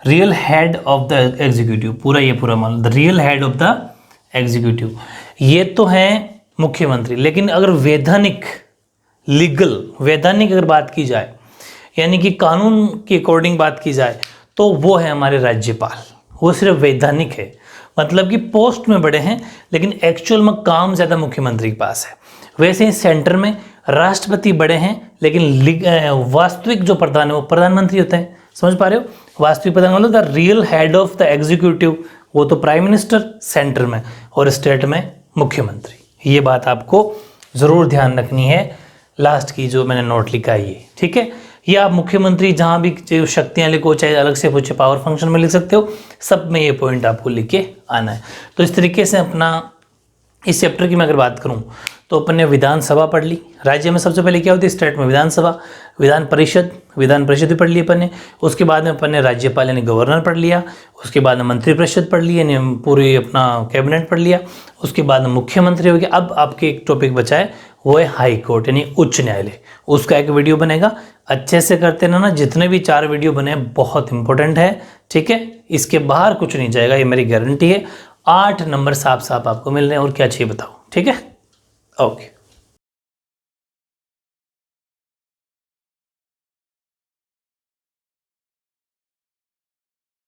real head of the executive, पूरा ये पूरा मान, the real head of the executive. ये तो है मुख्यमंत्री, लेकिन अगर वैधानिक, लीगल, वैधानिक अगर बात की जाए, यानी कि कानून के अकॉर्डिंग बात की जाए, तो वो है हमारे राज्यपाल। वो सिर्फ वैधानिक है, मतलब कि पोस्ट में बड़े हैं, लेकिन एक्चुअल में काम ज़्यादा मुख्यमंत्री के पास है। वैसे ही सेंटर में राष्ट्रपति बड़े हैं, लेकिन वास्तविक जो प्रधान है वो प्रधानमंत्री होते हैं। समझ पा रहे हो? वास्तविक प्रधान मतलब the real head of the executive, वो तो प्राइम मिनिस्टर सेंटर में, और स्टेट में मुख्यमंत्री। ये बात आपको ज़रूर ध्यान रखनी है, लास्ट की जो मैंने नोट लिखा है ये, ठीक है? ये आप मुख्यमंत्री जहाँ भी जो शक्तियाँ लिखो, चाहे अलग से पूछे पावर फंक्शन में लिख सकते हो, सब में ये पॉइंट आपको लिख के आना है। तो इस तरीके से अपना इस चैप्टर की मैं अगर बात करूँ तो अपन ने विधानसभा पढ़ ली। राज्य में सबसे पहले क्या होती है? स्टेट में विधानसभा, विधान परिषद भी पढ़ ली अपन ने। उसके बाद में अपन ने राज्यपाल यानी गवर्नर पढ़ लिया। उसके बाद में मंत्रिपरिषद पढ़ ली, यानी पूरी अपना कैबिनेट पढ़ लिया। उसके बाद में मुख्यमंत्री हो गया। अब आपके एक टॉपिक बचा है, वो है हाई कोर्ट यानी उच्च न्यायालय। उसका एक वीडियो बनेगा, अच्छे से करते ना, जितने भी 4 वीडियो बने बहुत इंपॉर्टेंट है, ठीक है? इसके बाहर कुछ नहीं जाएगा, ये मेरी गारंटी है। 8 नंबर साफ साफ आपको मिल रहे हैं, और क्या चाहिए बताओ, ठीक है? ओके।